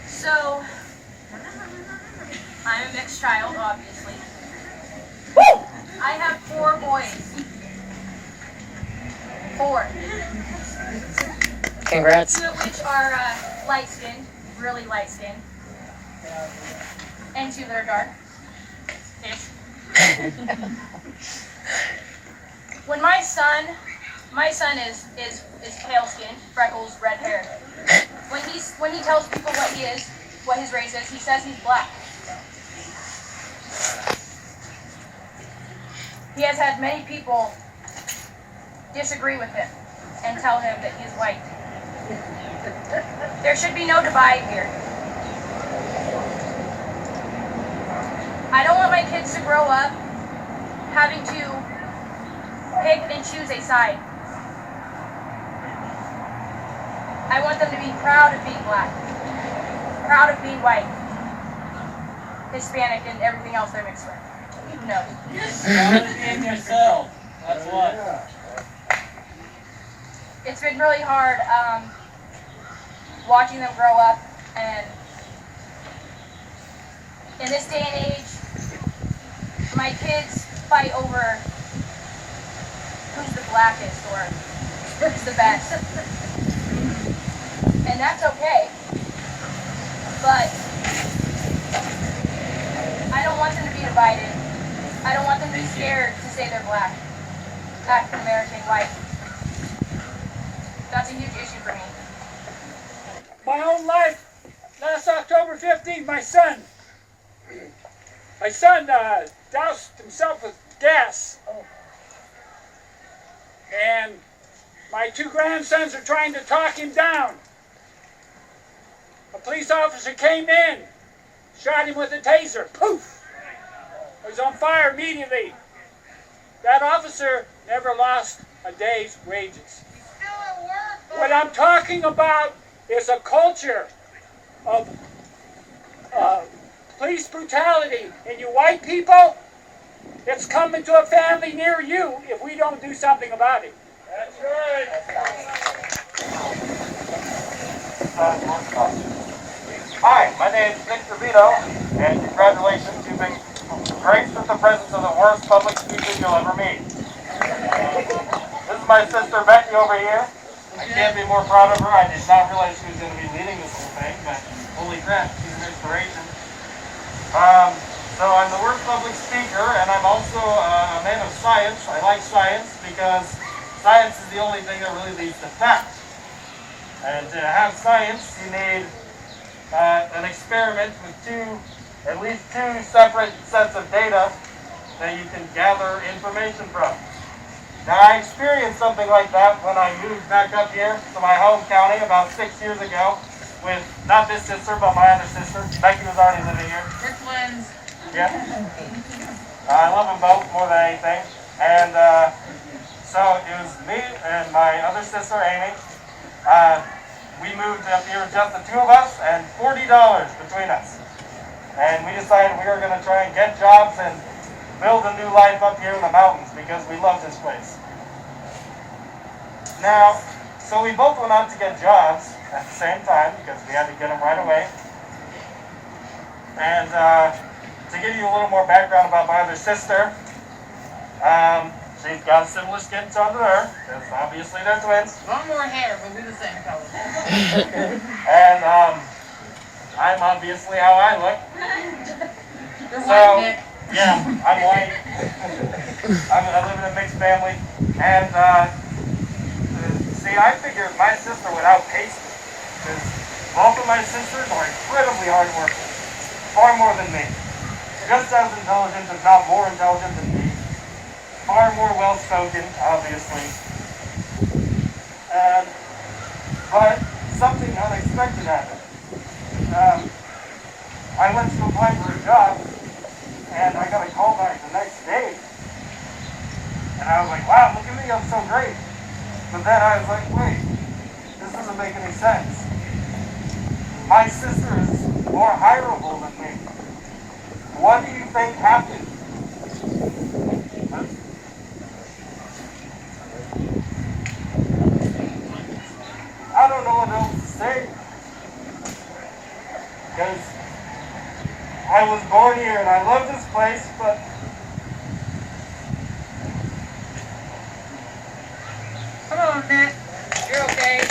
So, I'm a mixed child, obviously. Woo! I have 4 boys. 4. Congrats. 2 of which are light-skinned, really light-skinned. And 2 that are dark. Ish. When my son is pale-skinned, freckles, red hair. When he tells people what he is, what his race is, he says he's black. He has had many people disagree with him and tell him that he's white. There should be no divide here. I don't want my kids to grow up having to pick and choose a side. I want them to be proud of being black, proud of being white, Hispanic, and everything else they're mixed with. Who knows? Proud of being yourself. That's what. It's been really hard watching them grow up, and in this day and age, my kids fight over who's the blackest or who's the best. And that's okay, but I don't want them to be divided. I don't want them to be scared to say they're black, African American, white. That's a huge issue for me. My own life, last October 15th, my son doused himself with gas. And my two grandsons are trying to talk him down. A police officer came in, shot him with a taser. Poof! He was on fire immediately. That officer never lost a day's wages. What I'm talking about is a culture of police brutality. And you white people, it's coming to a family near you if we don't do something about it. That's right. Hi, my name is Nick DeVito, and congratulations, you've been graced with the presence of the worst public speaker you'll ever meet. This is my sister Becky over here. I can't be more proud of her. I did not realize she was going to be leading this whole thing, but holy crap, she's an inspiration. So I'm the worst public speaker, and I'm also a man of science. I like science because science is the only thing that really leads to fact. And to have science, you need an experiment with at least two separate sets of data that you can gather information from. Now, I experienced something like that when I moved back up here to my home county about 6 years ago with not this sister, but my other sister. Becky was already living here. We're twins. Yeah. I love them both more than anything. And so it was me and my other sister, Amy. We moved up here with just the two of us and $40 between us. And we decided we were going to try and get jobs and build a new life up here in the mountains because we love this place. Now, so we both went out to get jobs at the same time because we had to get them right away. And to give you a little more background about my other sister, she's got a similar skin tone to her, because obviously they're twins. One more hair, but we're the same color. And I'm obviously how I look. You're white, Nick. Yeah, I'm white. I live in a mixed family. And see, I figured my sister would outpace me, because both of my sisters are incredibly hard workers, far more than me. Just as intelligent, if not more intelligent than me. Far more well-spoken, obviously. But something unexpected happened. I went to apply for a job, and I got a call back the next day. And I was like, wow, look at me, I'm so great. But then I was like, wait, this doesn't make any sense. My sister is more hireable than me. What do you think happened? I don't know what else to say. Because I was born here and I love this place, but Come on, Nick. You're okay.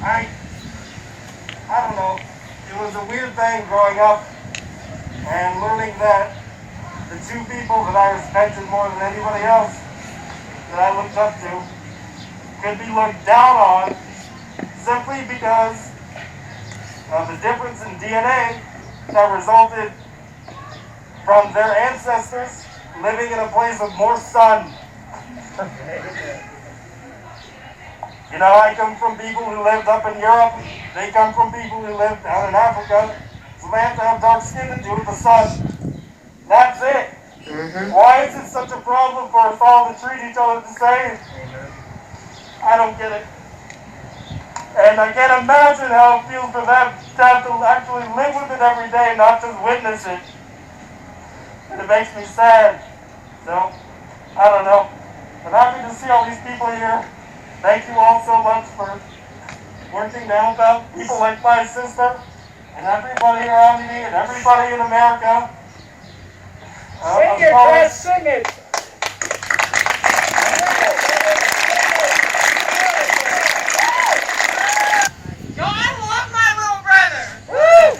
I don't know. It was a weird thing growing up and learning that the two people that I respected more than anybody else that I looked up to could be looked down on simply because of the difference in DNA that resulted from their ancestors living in a place with more sun. You know, I come from people who lived up in Europe. They come from people who lived down in Africa. So they have to have dark skin to do with the sun. That's it. Why is it such a problem for us all to treat each other the same? I don't get it. And I can't imagine how it feels for them to have to actually live with it every day, not just witness it. And it makes me sad. So, I don't know. I'm happy to see all these people here. Thank you all so much for working to help out people like my sister and everybody around me and everybody in America. Sing it, Chris, sing it! God love my little brother! Woo!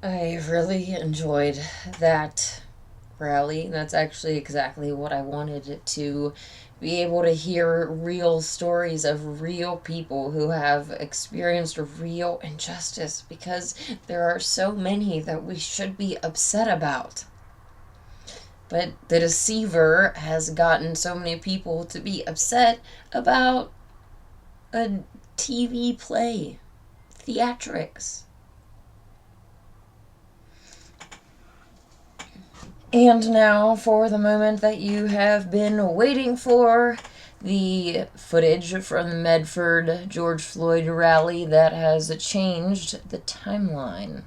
I really enjoyed that rally. That's actually exactly what I wanted, to be able to hear real stories of real people who have experienced real injustice, because there are so many that we should be upset about. But the deceiver has gotten so many people to be upset about a TV play, theatrics. And now for the moment that you have been waiting for, the footage from the Medford George Floyd rally that has changed the timeline.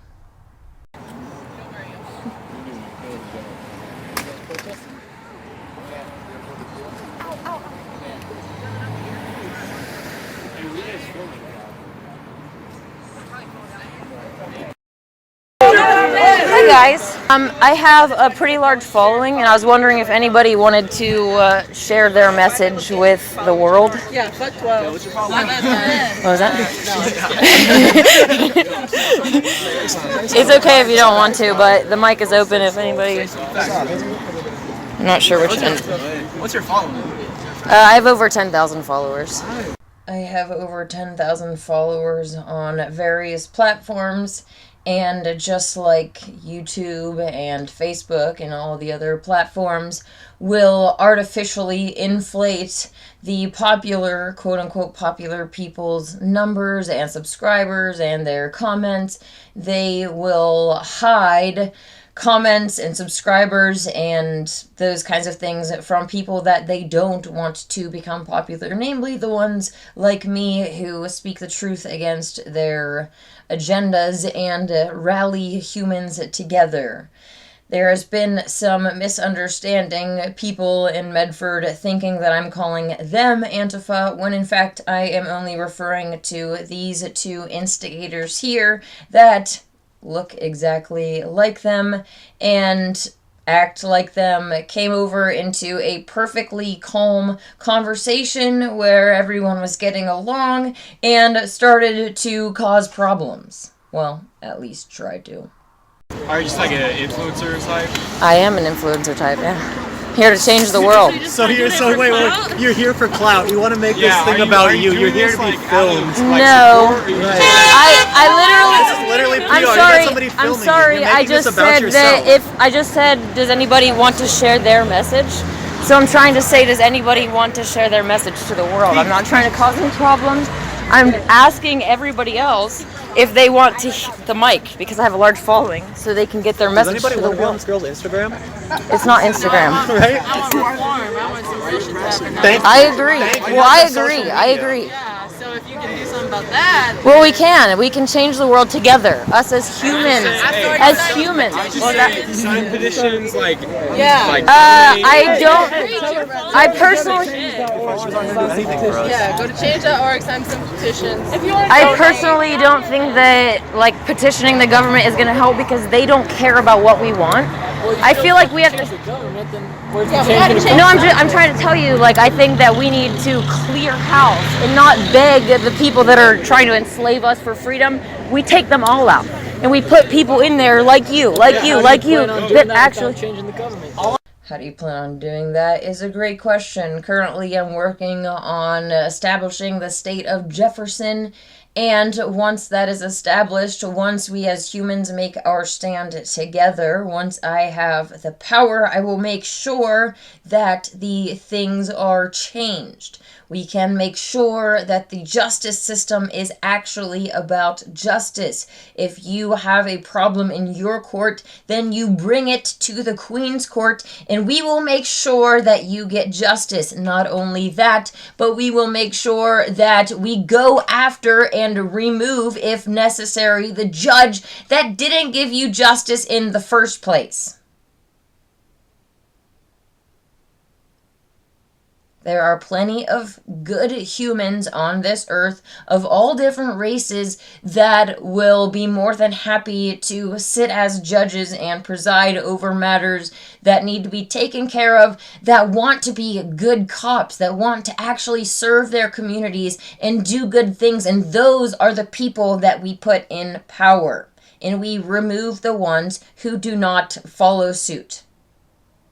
Hi guys, I have a pretty large following, and I was wondering if anybody wanted to share their message with the world. Yeah, fuck 12. What was that? It's okay if you don't want to, but the mic is open if anybody... I'm not sure which end. What's your following? I have over 10,000 followers. I have over 10,000 followers on various platforms. And just like YouTube and Facebook and all the other platforms will artificially inflate the popular, quote-unquote popular people's numbers and subscribers and their comments, they will hide comments and subscribers and those kinds of things from people that they don't want to become popular, namely the ones like me who speak the truth against their agendas and rally humans together. There has been some misunderstanding, people in Medford thinking that I'm calling them Antifa, when in fact I am only referring to these two instigators here that look exactly like them and act like them, came over into a perfectly calm conversation where everyone was getting along and started to cause problems. Well, at least tried to. Are you just like an influencer type? I am an influencer type, yeah. Here to change the world. Wait, you're here for clout. You want to make this thing about you. You're here to be filmed. No. I literally literally, I'm sorry, I just said that does anybody want to share their message? So I'm trying to say, does anybody want to share their message to the world? I'm not trying to cause any problems. I'm asking everybody else if they want to the mic, because I have a large following, so they can get their message to the world. Does anybody want to be on this girl's Instagram? It's not Instagram. Right? I want to perform. I want some musicians happening. I agree. Well, I agree. Yeah, so if you can do something about that. Well, we can. We can change the world together. Us as humans. As humans. Sign petitions, like... Yeah. Like, I don't... I personally... Yeah, go to change.org, sign some petitions. I personally don't think that like petitioning the government is going to help, because they don't care about what we want. I feel like we have to. No, I'm trying to tell you, like, I think that we need to clear house and not beg the people that are trying to enslave us for freedom. We take them all out, and we put people in there like you, that actually. How do you plan on doing that is a great question. Currently, I'm working on establishing the state of Jefferson, and once that is established, once we as humans make our stand together, once I have the power, I will make sure that the things are changed. We can make sure that the justice system is actually about justice. If you have a problem in your court, then you bring it to the Queen's Court, and we will make sure that you get justice. Not only that, but we will make sure that we go after and remove, if necessary, the judge that didn't give you justice in the first place. There are plenty of good humans on this earth of all different races that will be more than happy to sit as judges and preside over matters that need to be taken care of, that want to be good cops, that want to actually serve their communities and do good things. And those are the people that we put in power. And we remove the ones who do not follow suit.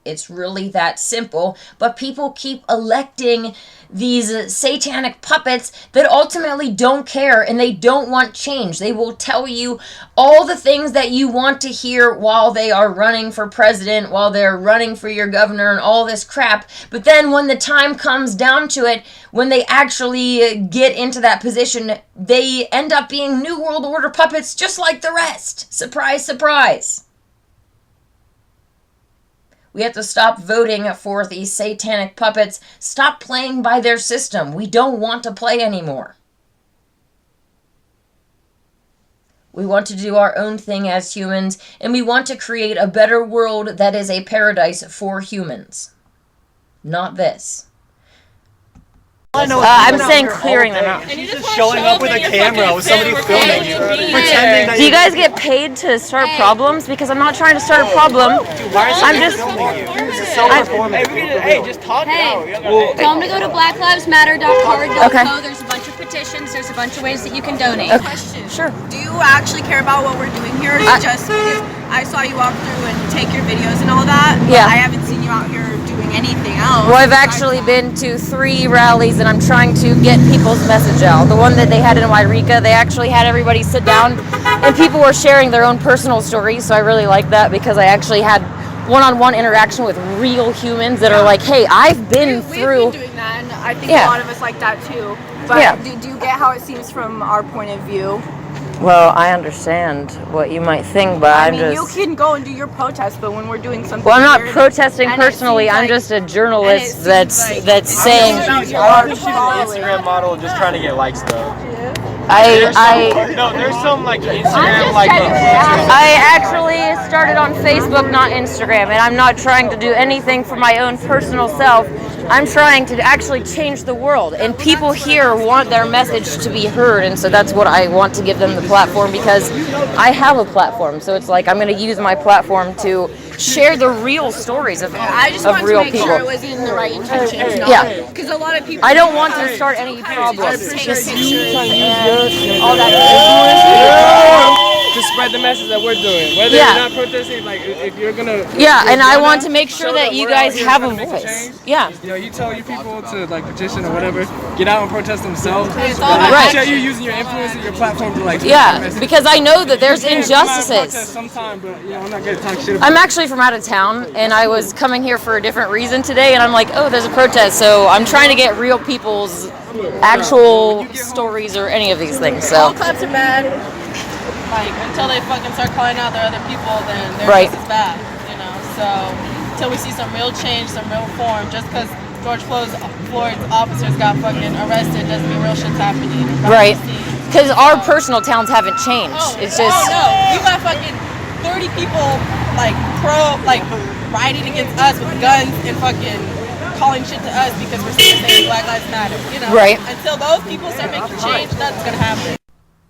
It's really that simple, but people keep electing these satanic puppets that ultimately don't care and they don't want change. They will tell you all the things that you want to hear while they are running for president, while they're running for your governor and all this crap. But then when the time comes down to it, when they actually get into that position, they end up being New World Order puppets just like the rest. Surprise, surprise. We have to stop voting for these satanic puppets. Stop playing by their system. We don't want to play anymore. We want to do our own thing as humans, and we want to create a better world that is a paradise for humans. Not this. I'm saying clearing them out. She's just showing up with a camera with somebody filming you, pretending that. Do you guys get paid to start problems? Because I'm not trying to start a problem. I'm just filming you. This is so performative. Hey, just talk now. Tell them to go to blacklivesmatter.org.co. There's a bunch of petitions. There's a bunch of ways that you can donate. Okay. Sure. Do you actually care about what we're doing here? Or just because I saw you walk through and take your videos and all that. Yeah. I haven't seen you out here doing anything else. Well, I've actually been to 3 rallies, and I'm trying to get people's message out. The one that they had in Yreka, they actually had everybody sit down, and people were sharing their own personal stories, so I really like that because I actually had one-on-one interaction with real humans that are like, hey, I've been through... We've been doing that, and I think a lot of us like that too. But do you get how it seems from our point of view? Well, I understand what you might think, but I'm just... you can go and do your protest, but when we're doing something... Well, I'm not protesting personally. I'm just a journalist that's saying... I think she's an Instagram model just trying to get likes, though. No, there's some like Instagram like. I actually started on Facebook, not Instagram, and I'm not trying to do anything for my own personal self. I'm trying to actually change the world, and people here want their message to be heard, and so that's what I want to give them the platform, because I have a platform. So it's like I'm going to use my platform to share the real stories of real people. I just wanted to make sure it was in the right intentions. Yeah. Because a lot of people... I don't want to start any problems. Just all that to spread the message that we're doing. Whether you're not protesting, like if you're gonna... Yeah, and I want to make sure that you guys have a voice. Yeah. You know, you tell your people to like petition or whatever, get out and protest themselves. Right. I appreciate you using your influence and your platform to like... Yeah, because I know that there's injustices. Sometime, but yeah, I'm not gonna talk shit about I'm actually from out of town, and I was coming here for a different reason today, and I'm like, oh, there's a protest, so I'm trying to get real people's actual stories or any of these things. So all cops are bad. Like until they fucking start calling out their other people, then they're just as bad, you know. So until we see some real change, some real reform, just because George Floyd's officers got fucking arrested doesn't mean real shit's happening. Right. Because our personal towns haven't changed. It's just no, you got fucking 30 people like rioting against us with guns and fucking calling shit to us because we're saying Black Lives Matter, you know. Right. Until those people start making change, nothing's gonna happen.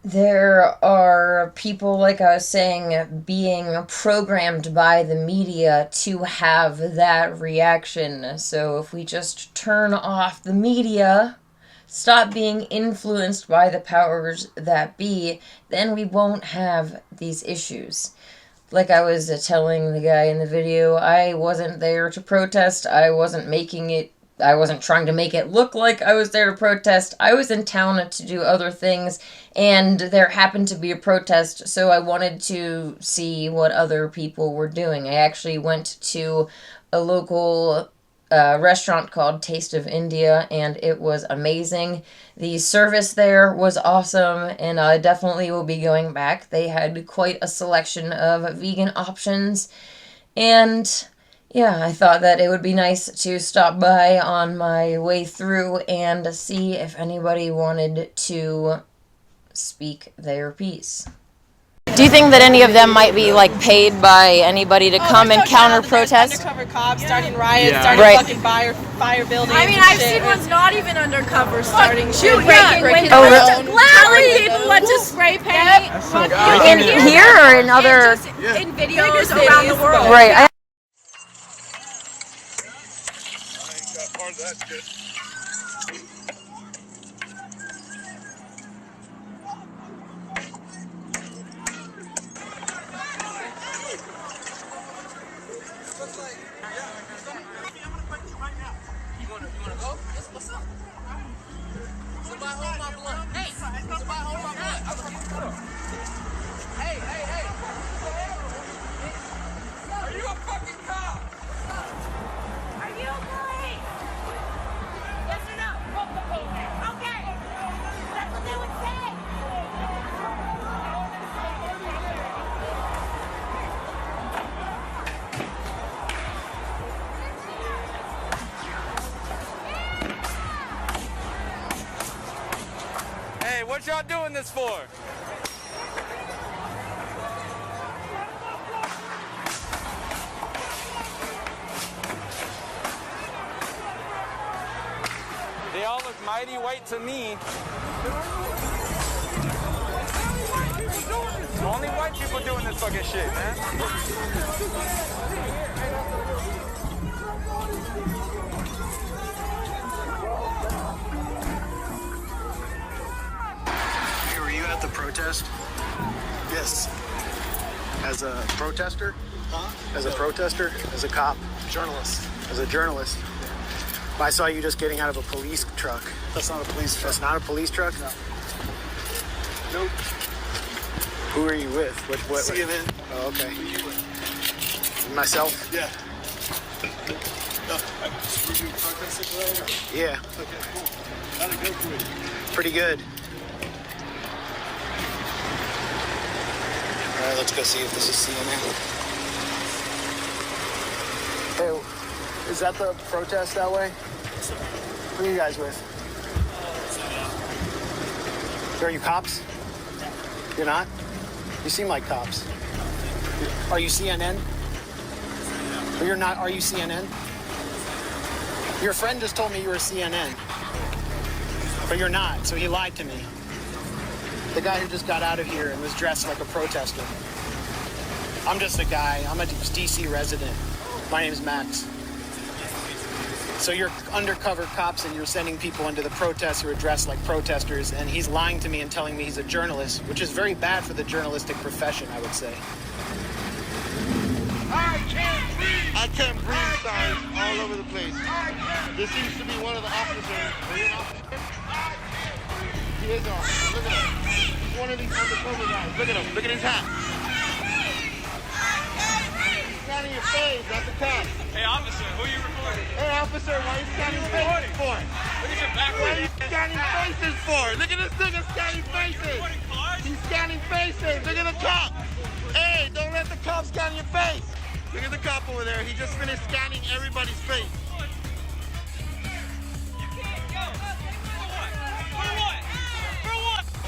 there are people, like I was saying, being programmed by the media to have that reaction. So if we just turn off the media, stop being influenced by the powers that be, then we won't have these issues. like I was telling the guy in the video, I wasn't there to protest. I wasn't trying to make it look like I was there to protest. I was in town to do other things, and there happened to be a protest, so I wanted to see what other people were doing. I actually went to a local restaurant called Taste of India, and it was amazing. The service there was awesome, and I definitely will be going back. They had quite a selection of vegan options, and yeah, I thought that it would be nice to stop by on my way through and see if anybody wanted to speak their piece. Do you think that any of them might be like paid by anybody to come and counter protest? Undercover cops starting riots, starting fucking fire buildings. I mean, I've seen ones not even undercover starting shit, breaking windows, telling people what to spray paint. In here or in other? In videos around the world. Right. Hey, what y'all doing this for? They all look mighty white to me. Only white people doing this fucking shit, man. Were you at the protest? Yes. As a protester? Huh? As a protester? As a cop? Journalist. As a journalist? I saw you just getting out of a police truck. That's not a police truck. That's not a police truck? No. Nope. Who are you with? What? CNN. Oh, okay. Who are you with? Myself? Yeah. Were you protesting today? Yeah. Okay, cool. How'd it go for you? Pretty good. All right, let's go see if this is CNN. Hey, is that the protest that way? Who are you guys with? Are you cops? You're not? You seem like cops. Are you CNN? Or you're not? Are you CNN? Your friend just told me you were CNN. But you're not, so he lied to me. The guy who just got out of here and was dressed like a protester. I'm just a guy. I'm a DC resident. My name's Max. So you're undercover cops and you're sending people into the protests who are dressed like protesters, and he's lying to me and telling me he's a journalist, which is very bad for the journalistic profession, I would say. I can't breathe signs all over the place. This seems to be one of the officers. Are you an officer? He is an officer. Look at him. He's one of these undercover guys. Look at him. Look at his hat. He's scanning your face. That's a cop. Hey, officer, who are you recording? Hey, officer, why are you scanning faces for? Look at your back. What are you scanning faces for? Look at this nigga scanning faces. He's scanning faces. Look at the cop. Hey, don't let the cop scan your face. Look at the cop over there. He just finished scanning everybody's face.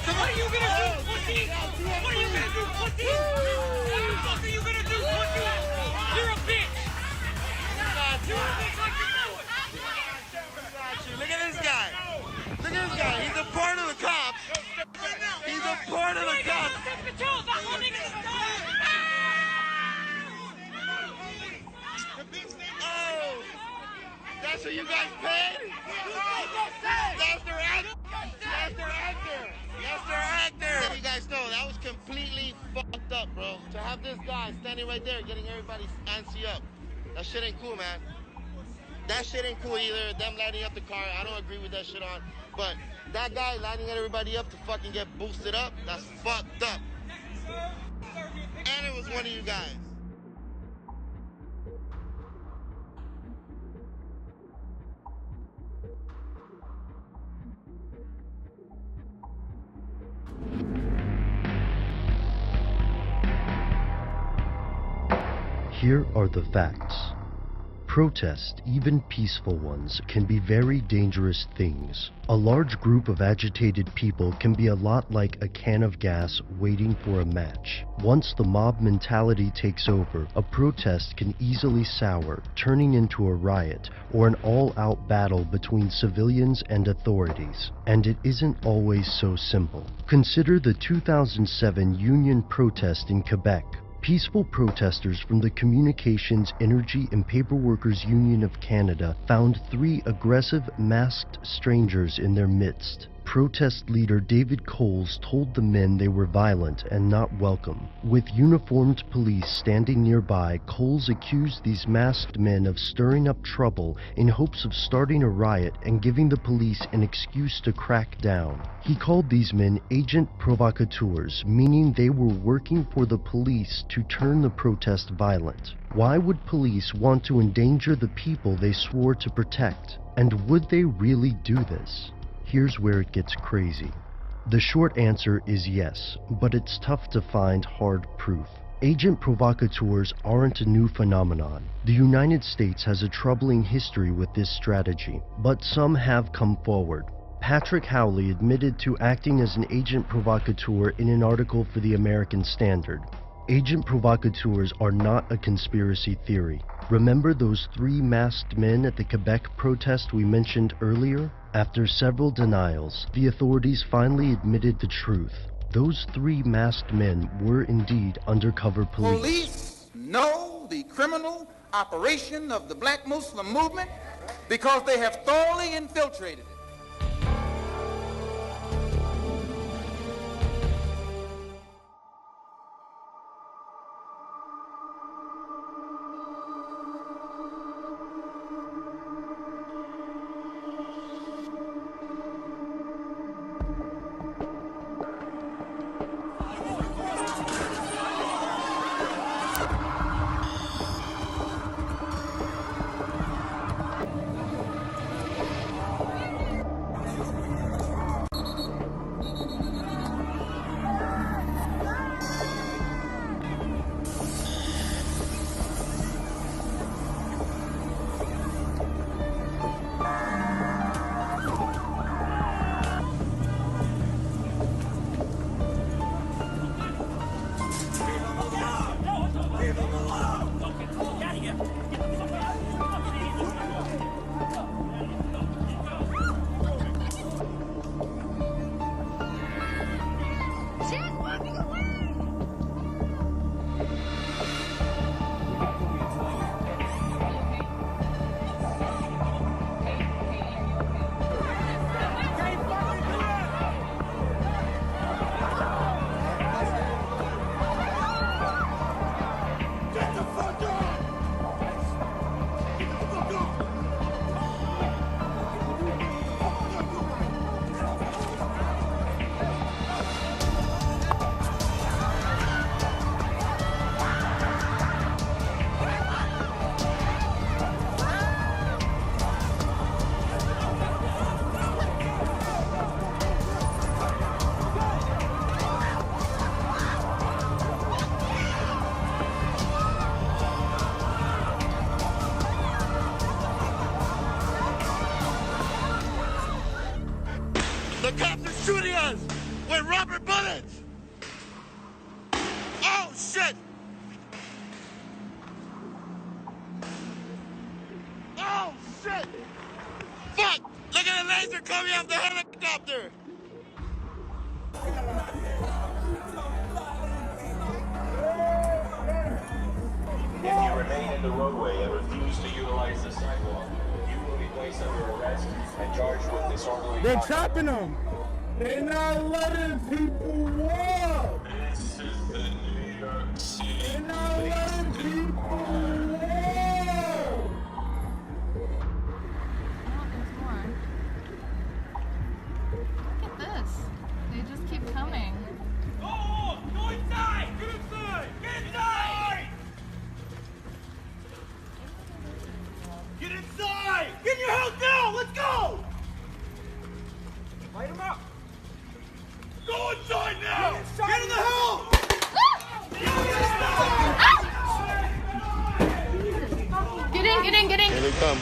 What are you gonna do, pussy? What are you gonna do, pussy? What the fuck are you gonna do, pussy? You're a bitch. You're a bitch like you know it. Look at this guy. Look at this guy. He's a part of the cops. He's a part of the cops. Oh, that's who you guys paid? That's their actor. That's their actor. That's their actor. You guys know that was completely fucked up, bro. To have this guy standing right there getting everybody antsy up. That shit ain't cool, man. That shit ain't cool either. Them lighting up the car, I don't agree with that shit on. But that guy lighting everybody up to fucking get boosted up, that's fucked up. And it was one of you guys. Here are the facts. Protests, even peaceful ones, can be very dangerous things. A large group of agitated people can be a lot like a can of gas waiting for a match. Once the mob mentality takes over, a protest can easily sour, turning into a riot or an all-out battle between civilians and authorities. And it isn't always so simple. Consider the 2007 union protest in Quebec. Peaceful protesters from the Communications, Energy and Paper Workers Union of Canada found 3 aggressive, masked strangers in their midst. Protest leader David Coles told the men they were violent and not welcome. With uniformed police standing nearby, Coles accused these masked men of stirring up trouble in hopes of starting a riot and giving the police an excuse to crack down. He called these men agent provocateurs, meaning they were working for the police to turn the protest violent. Why would police want to endanger the people they swore to protect? And would they really do this? Here's where it gets crazy. The short answer is yes, but it's tough to find hard proof. Agent provocateurs aren't a new phenomenon. The United States has a troubling history with this strategy, but some have come forward. Patrick Howley admitted to acting as an agent provocateur in an article for the American Standard. Agent provocateurs are not a conspiracy theory. Remember those 3 masked men at the Quebec protest we mentioned earlier? After several denials, the authorities finally admitted the truth. Those 3 masked men were indeed undercover police. Police know the criminal operation of the Black Muslim movement because they have thoroughly infiltrated it. The cops are shooting us with rubber bullets. Oh, shit. Oh, shit. Fuck. Look at the laser coming off the helicopter. If you remain in the roadway and refuse to utilize the sidewalk, you will be placed under arrest and charged with disorderly They're conduct. trapping them. They're not letting people walk. This is the New York They just keep coming. Go inside! Get inside! Get inside! Get inside! Get in your house now! Let's go! Light him up! Go inside now! Get in the house! Get in, get in, get in. Here they come.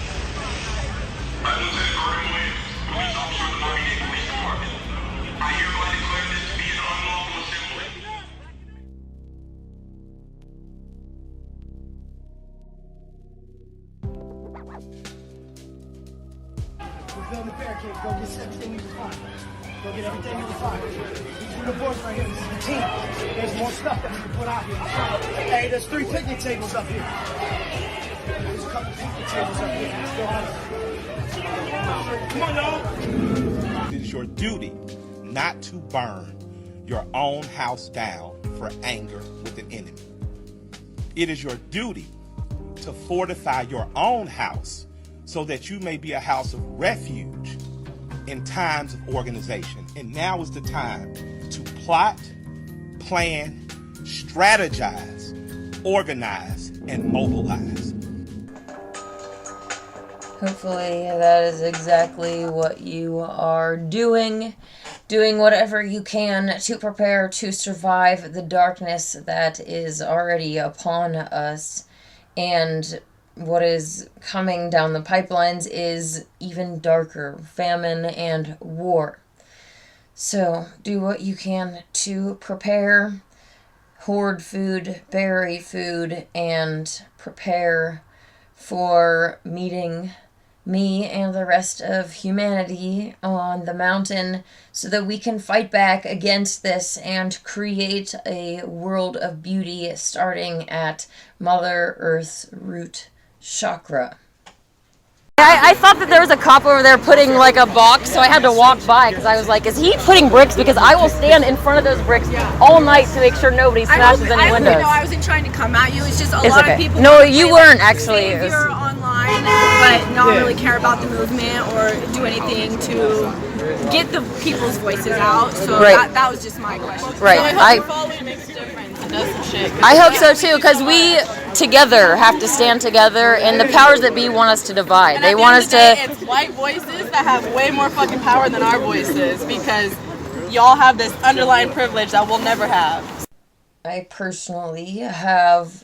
Build the barricade. Go get everything you can find. Go get everything you can find. These are the boards right here. This is the team. There's more stuff that we can put out here. Hey, there's 3 picnic tables up here. There's a couple picnic tables up here. Let's go on. Come on, y'all. It is your duty not to burn your own house down for anger with an enemy. It is your duty to fortify your own house so that you may be a house of refuge in times of organization. And now is the time to plot, plan, strategize, organize, and mobilize. Hopefully that is exactly what you are doing. Doing whatever you can to prepare to survive the darkness that is already upon us. And what is coming down the pipelines is even darker, famine and war. So do what you can to prepare, hoard food, bury food, and prepare for meeting me and the rest of humanity on the mountain so that we can fight back against this and create a world of beauty starting at Mother Earth's root chakra. I thought that there was a cop over there putting like a box, so I had to walk by because I was like, is he putting bricks? Because I will stand in front of those bricks all night to make sure nobody smashes any windows. I wasn't trying to come at you. It's just a It's lot okay. of people. No, you weren't actually. It was, You're online, but not really care about the movement or do anything to get the people's voices out. So that was just my question. Right. So I hope following makes a difference and does some shit. I hope so too, because we together have to stand together, and the powers that be want us to divide. And they want us to. It's white voices that have way more fucking power than our voices because y'all have this underlying privilege that we'll never have. I personally have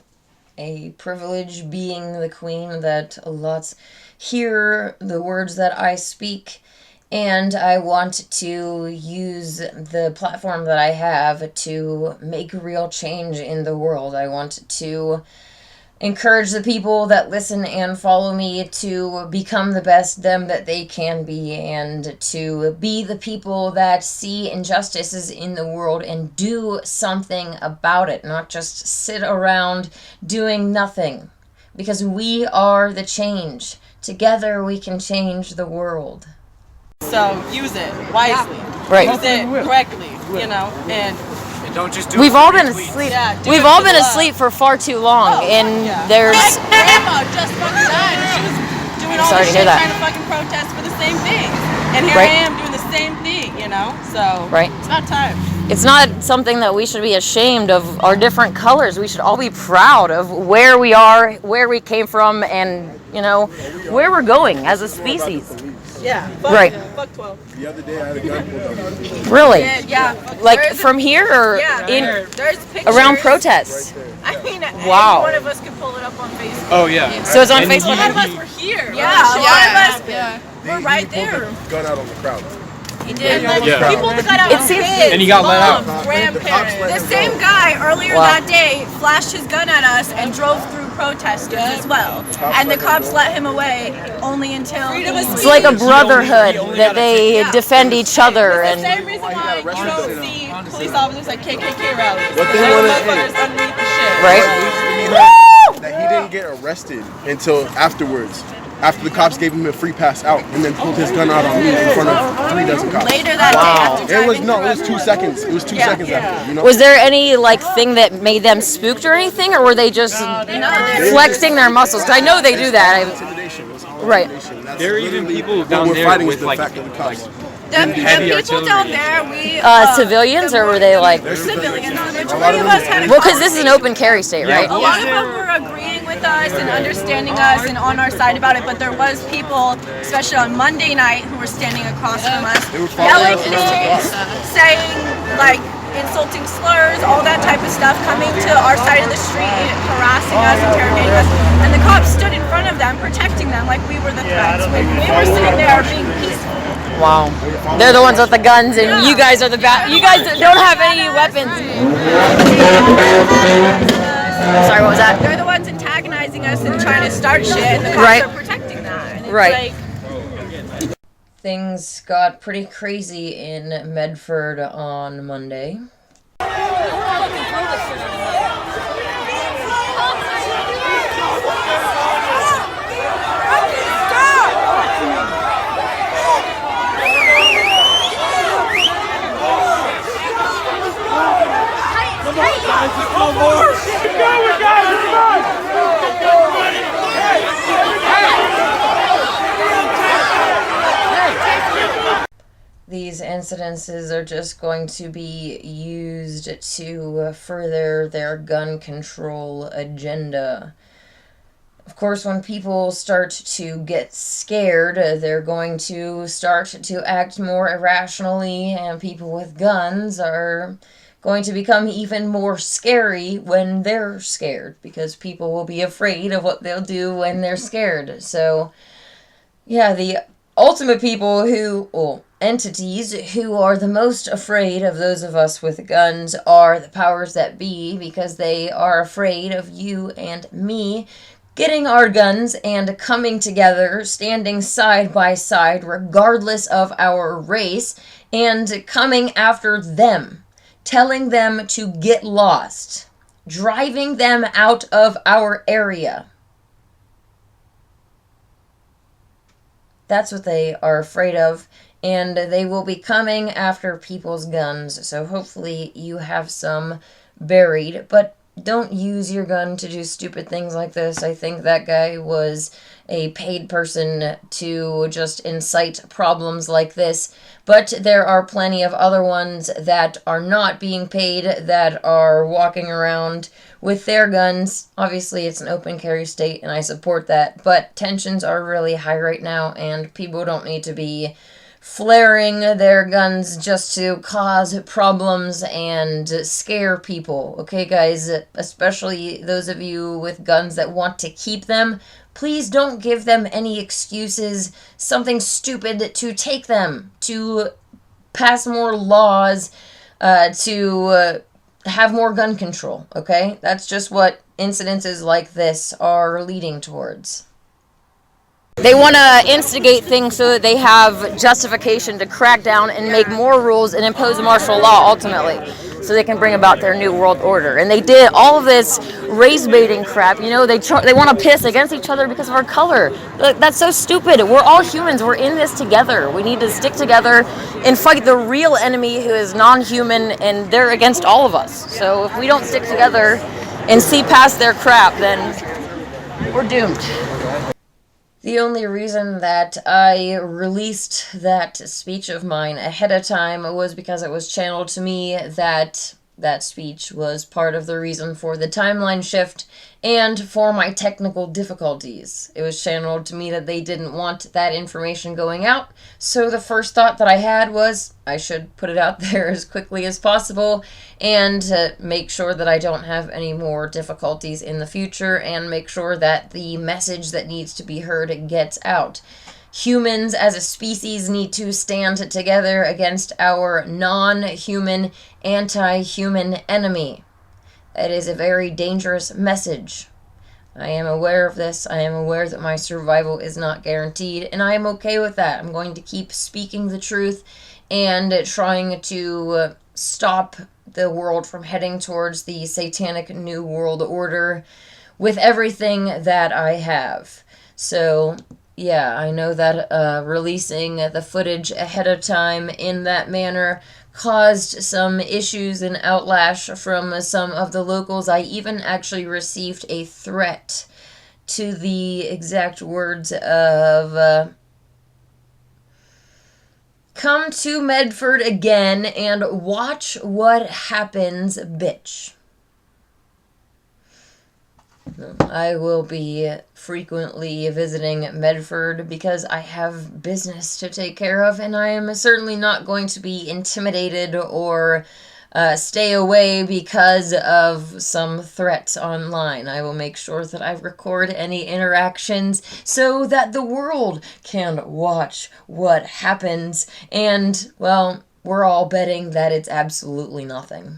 a privilege being the queen that lots hear the words that I speak, and I want to use the platform that I have to make real change in the world. I want to encourage the people that listen and follow me to become the best them that they can be, and to be the people that see injustices in the world and do something about it, not just sit around doing nothing, because we are the change. Together we can change the world. So use it wisely. Right. Use it correctly, you know, and don't just do We've it all for been retweets. asleep. Yeah, do We've it all for been love. asleep for far too long, and My there's. grandma just fucking died, and she was doing all Sorry this to hear shit that. trying to fucking protest for the same thing. And here Right. I am doing the same thing, you know? So Right. it's about time. It's not something that we should be ashamed of our different colors. We should all be proud of where we are, where we came from, and, you know, where we're going as a species. Yeah. Right. Fuck 12. The other day I had a gun pulled on me. Really? Yeah. Like from here or There's pictures. around protests? I mean, Wow. any one of us could pull it up on Facebook. Oh yeah. So it's on And Facebook? A lot of us were here. Yeah, a lot of us were right there. Gun out on the crowd. He did. Yeah. He pulled the gun out It on seems- kids, And he got let out. moms, grandparents. The same guy earlier Wow. that day flashed his gun at us and drove through protesters as well. And the cops let him away only until It's like a brotherhood that they defend each other, the and same reason why you don't see police officers at KKK rallies. What they There's wanna- motherfuckers underneath the shit. right? That he didn't get arrested until afterwards. after the cops gave him a free pass out, and then pulled his gun out on me in front of 3 dozen cops. Later that day after It was 2 seconds. It was 2 seconds after. You know? Was there any like thing that made them spooked or anything, or were they just flexing their muscles? Because I know they do that. Right. There are even people down there with like the people down there, civilians, or were they like civilians? The majority of us had well, because this is an open carry state, right? A lot of them were agreeing with us and understanding us and on our side about it, but there was people, especially on Monday night, who were standing across from us, yelling things, saying like insulting slurs, all that type of stuff, coming to our side of the street, harassing us, interrogating us, and the cops stood in front of them, protecting them like we were the threats. When we were sitting there being peaceful. Wow. They're the ones with the guns, and you guys are the bad. You guys don't have any weapons. Sorry, what was that? They're the ones antagonizing us and trying to start shit, and the cops are protecting that. And it's right. Like, things got pretty crazy in Medford on Monday. These incidences are just going to be used to further their gun control agenda. Of course, when people start to get scared, they're going to start to act more irrationally, and people with guns are going to become even more scary when they're scared, because people will be afraid of what they'll do when they're scared. So, yeah, the ultimate people entities who are the most afraid of those of us with guns are the powers that be, because they are afraid of you and me getting our guns and coming together, standing side by side, regardless of our race, and coming after them, telling them to get lost, driving them out of our area. That's what they are afraid of, and they will be coming after people's guns. So hopefully you have some buried, but don't use your gun to do stupid things like this. I think that guy was a paid person to just incite problems like this, but there are plenty of other ones that are not being paid, that are walking around with their guns. Obviously, it's an open carry state, and I support that, but tensions are really high right now, and people don't need to be flaring their guns just to cause problems and scare people. Okay, guys, especially those of you with guns that want to keep them, please don't give them any excuses, something stupid to take them, to pass more laws, to have more gun control, okay? That's just what incidences like this are leading towards. They want to instigate things so that they have justification to crack down and make more rules and impose martial law ultimately, so they can bring about their new world order. And they did all of this race baiting crap. You know, they want to piss against each other because of our color. That's so stupid. We're all humans. We're in this together. We need to stick together and fight the real enemy, who is non-human, and they're against all of us. So if we don't stick together and see past their crap, then we're doomed. The only reason that I released that speech of mine ahead of time was because it was channeled to me that that speech was part of the reason for the timeline shift and for my technical difficulties. It was channeled to me that they didn't want that information going out, so the first thought that I had was I should put it out there as quickly as possible and make sure that I don't have any more difficulties in the future, and make sure that the message that needs to be heard gets out. Humans as a species need to stand together against our non-human, anti-human enemy. That is a very dangerous message. I am aware of this. I am aware that my survival is not guaranteed, and I am okay with that. I'm going to keep speaking the truth and trying to stop the world from heading towards the satanic new world order with everything that I have. So yeah, I know that releasing the footage ahead of time in that manner caused some issues and outlash from some of the locals. I even actually received a threat to the exact words of come to Medford again and watch what happens, bitch. I will be frequently visiting Medford because I have business to take care of, and I am certainly not going to be intimidated or stay away because of some threats online. I will make sure that I record any interactions so that the world can watch what happens, and, well, we're all betting that it's absolutely nothing.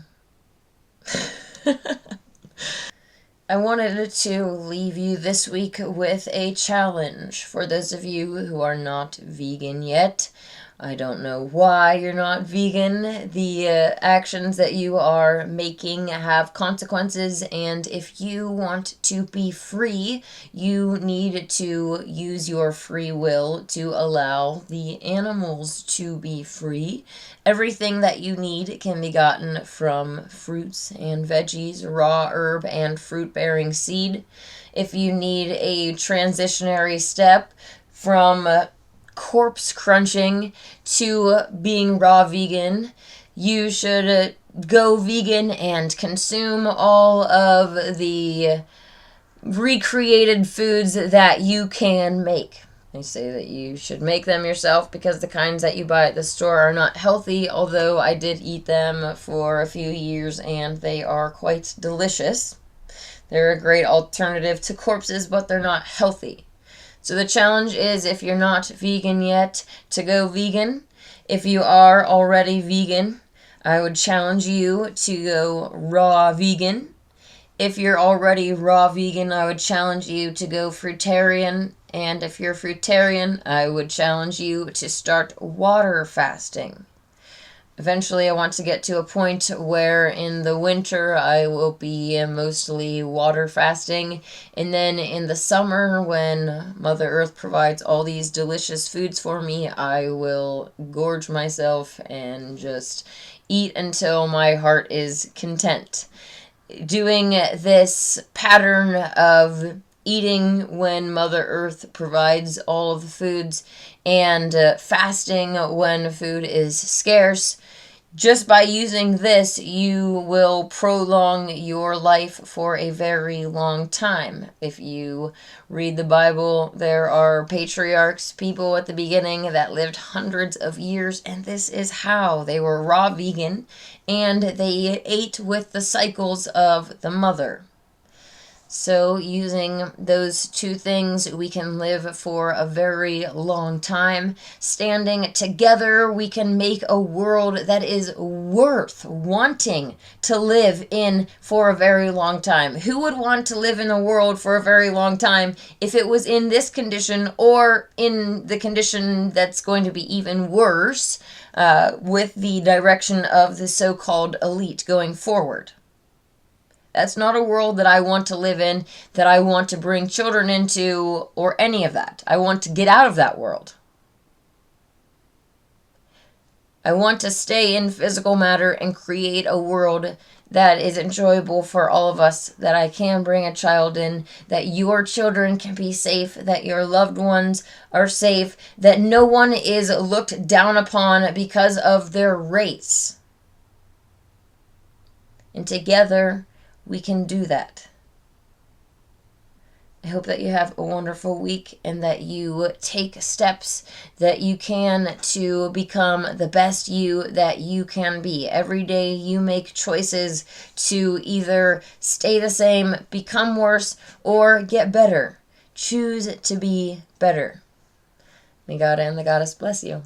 I wanted to leave you this week with a challenge for those of you who are not vegan yet. I don't know why you're not vegan. The actions that you are making have consequences, and if you want to be free, you need to use your free will to allow the animals to be free. Everything that you need can be gotten from fruits and veggies, raw herb, and fruit-bearing seed. If you need a transitionary step from corpse crunching to being raw vegan, you should go vegan and consume all of the recreated foods that you can make. They say that you should make them yourself because the kinds that you buy at the store are not healthy, although I did eat them for a few years and they are quite delicious. They're a great alternative to corpses, but they're not healthy. So the challenge is, if you're not vegan yet, to go vegan. If you are already vegan, I would challenge you to go raw vegan. If you're already raw vegan, I would challenge you to go fruitarian. And if you're fruitarian, I would challenge you to start water fasting. Eventually, I want to get to a point where in the winter I will be mostly water fasting. And then in the summer, when Mother Earth provides all these delicious foods for me, I will gorge myself and just eat until my heart is content. Doing this pattern of eating when Mother Earth provides all of the foods and fasting when food is scarce. Just by using this, you will prolong your life for a very long time. If you read the Bible, there are patriarchs, people at the beginning that lived hundreds of years, and this is how they were raw vegan, and they ate with the cycles of the mother. So using those two things, we can live for a very long time. Standing together, we can make a world that is worth wanting to live in for a very long time. Who would want to live in a world for a very long time if it was in this condition or in the condition that's going to be even worse with the direction of the so-called elite going forward? That's not a world that I want to live in, that I want to bring children into, or any of that. I want to get out of that world. I want to stay in physical matter and create a world that is enjoyable for all of us, that I can bring a child in, that your children can be safe, that your loved ones are safe, that no one is looked down upon because of their race. And together, we can do that. I hope that you have a wonderful week and that you take steps that you can to become the best you that you can be. Every day you make choices to either stay the same, become worse, or get better. Choose to be better. May God and the Goddess bless you.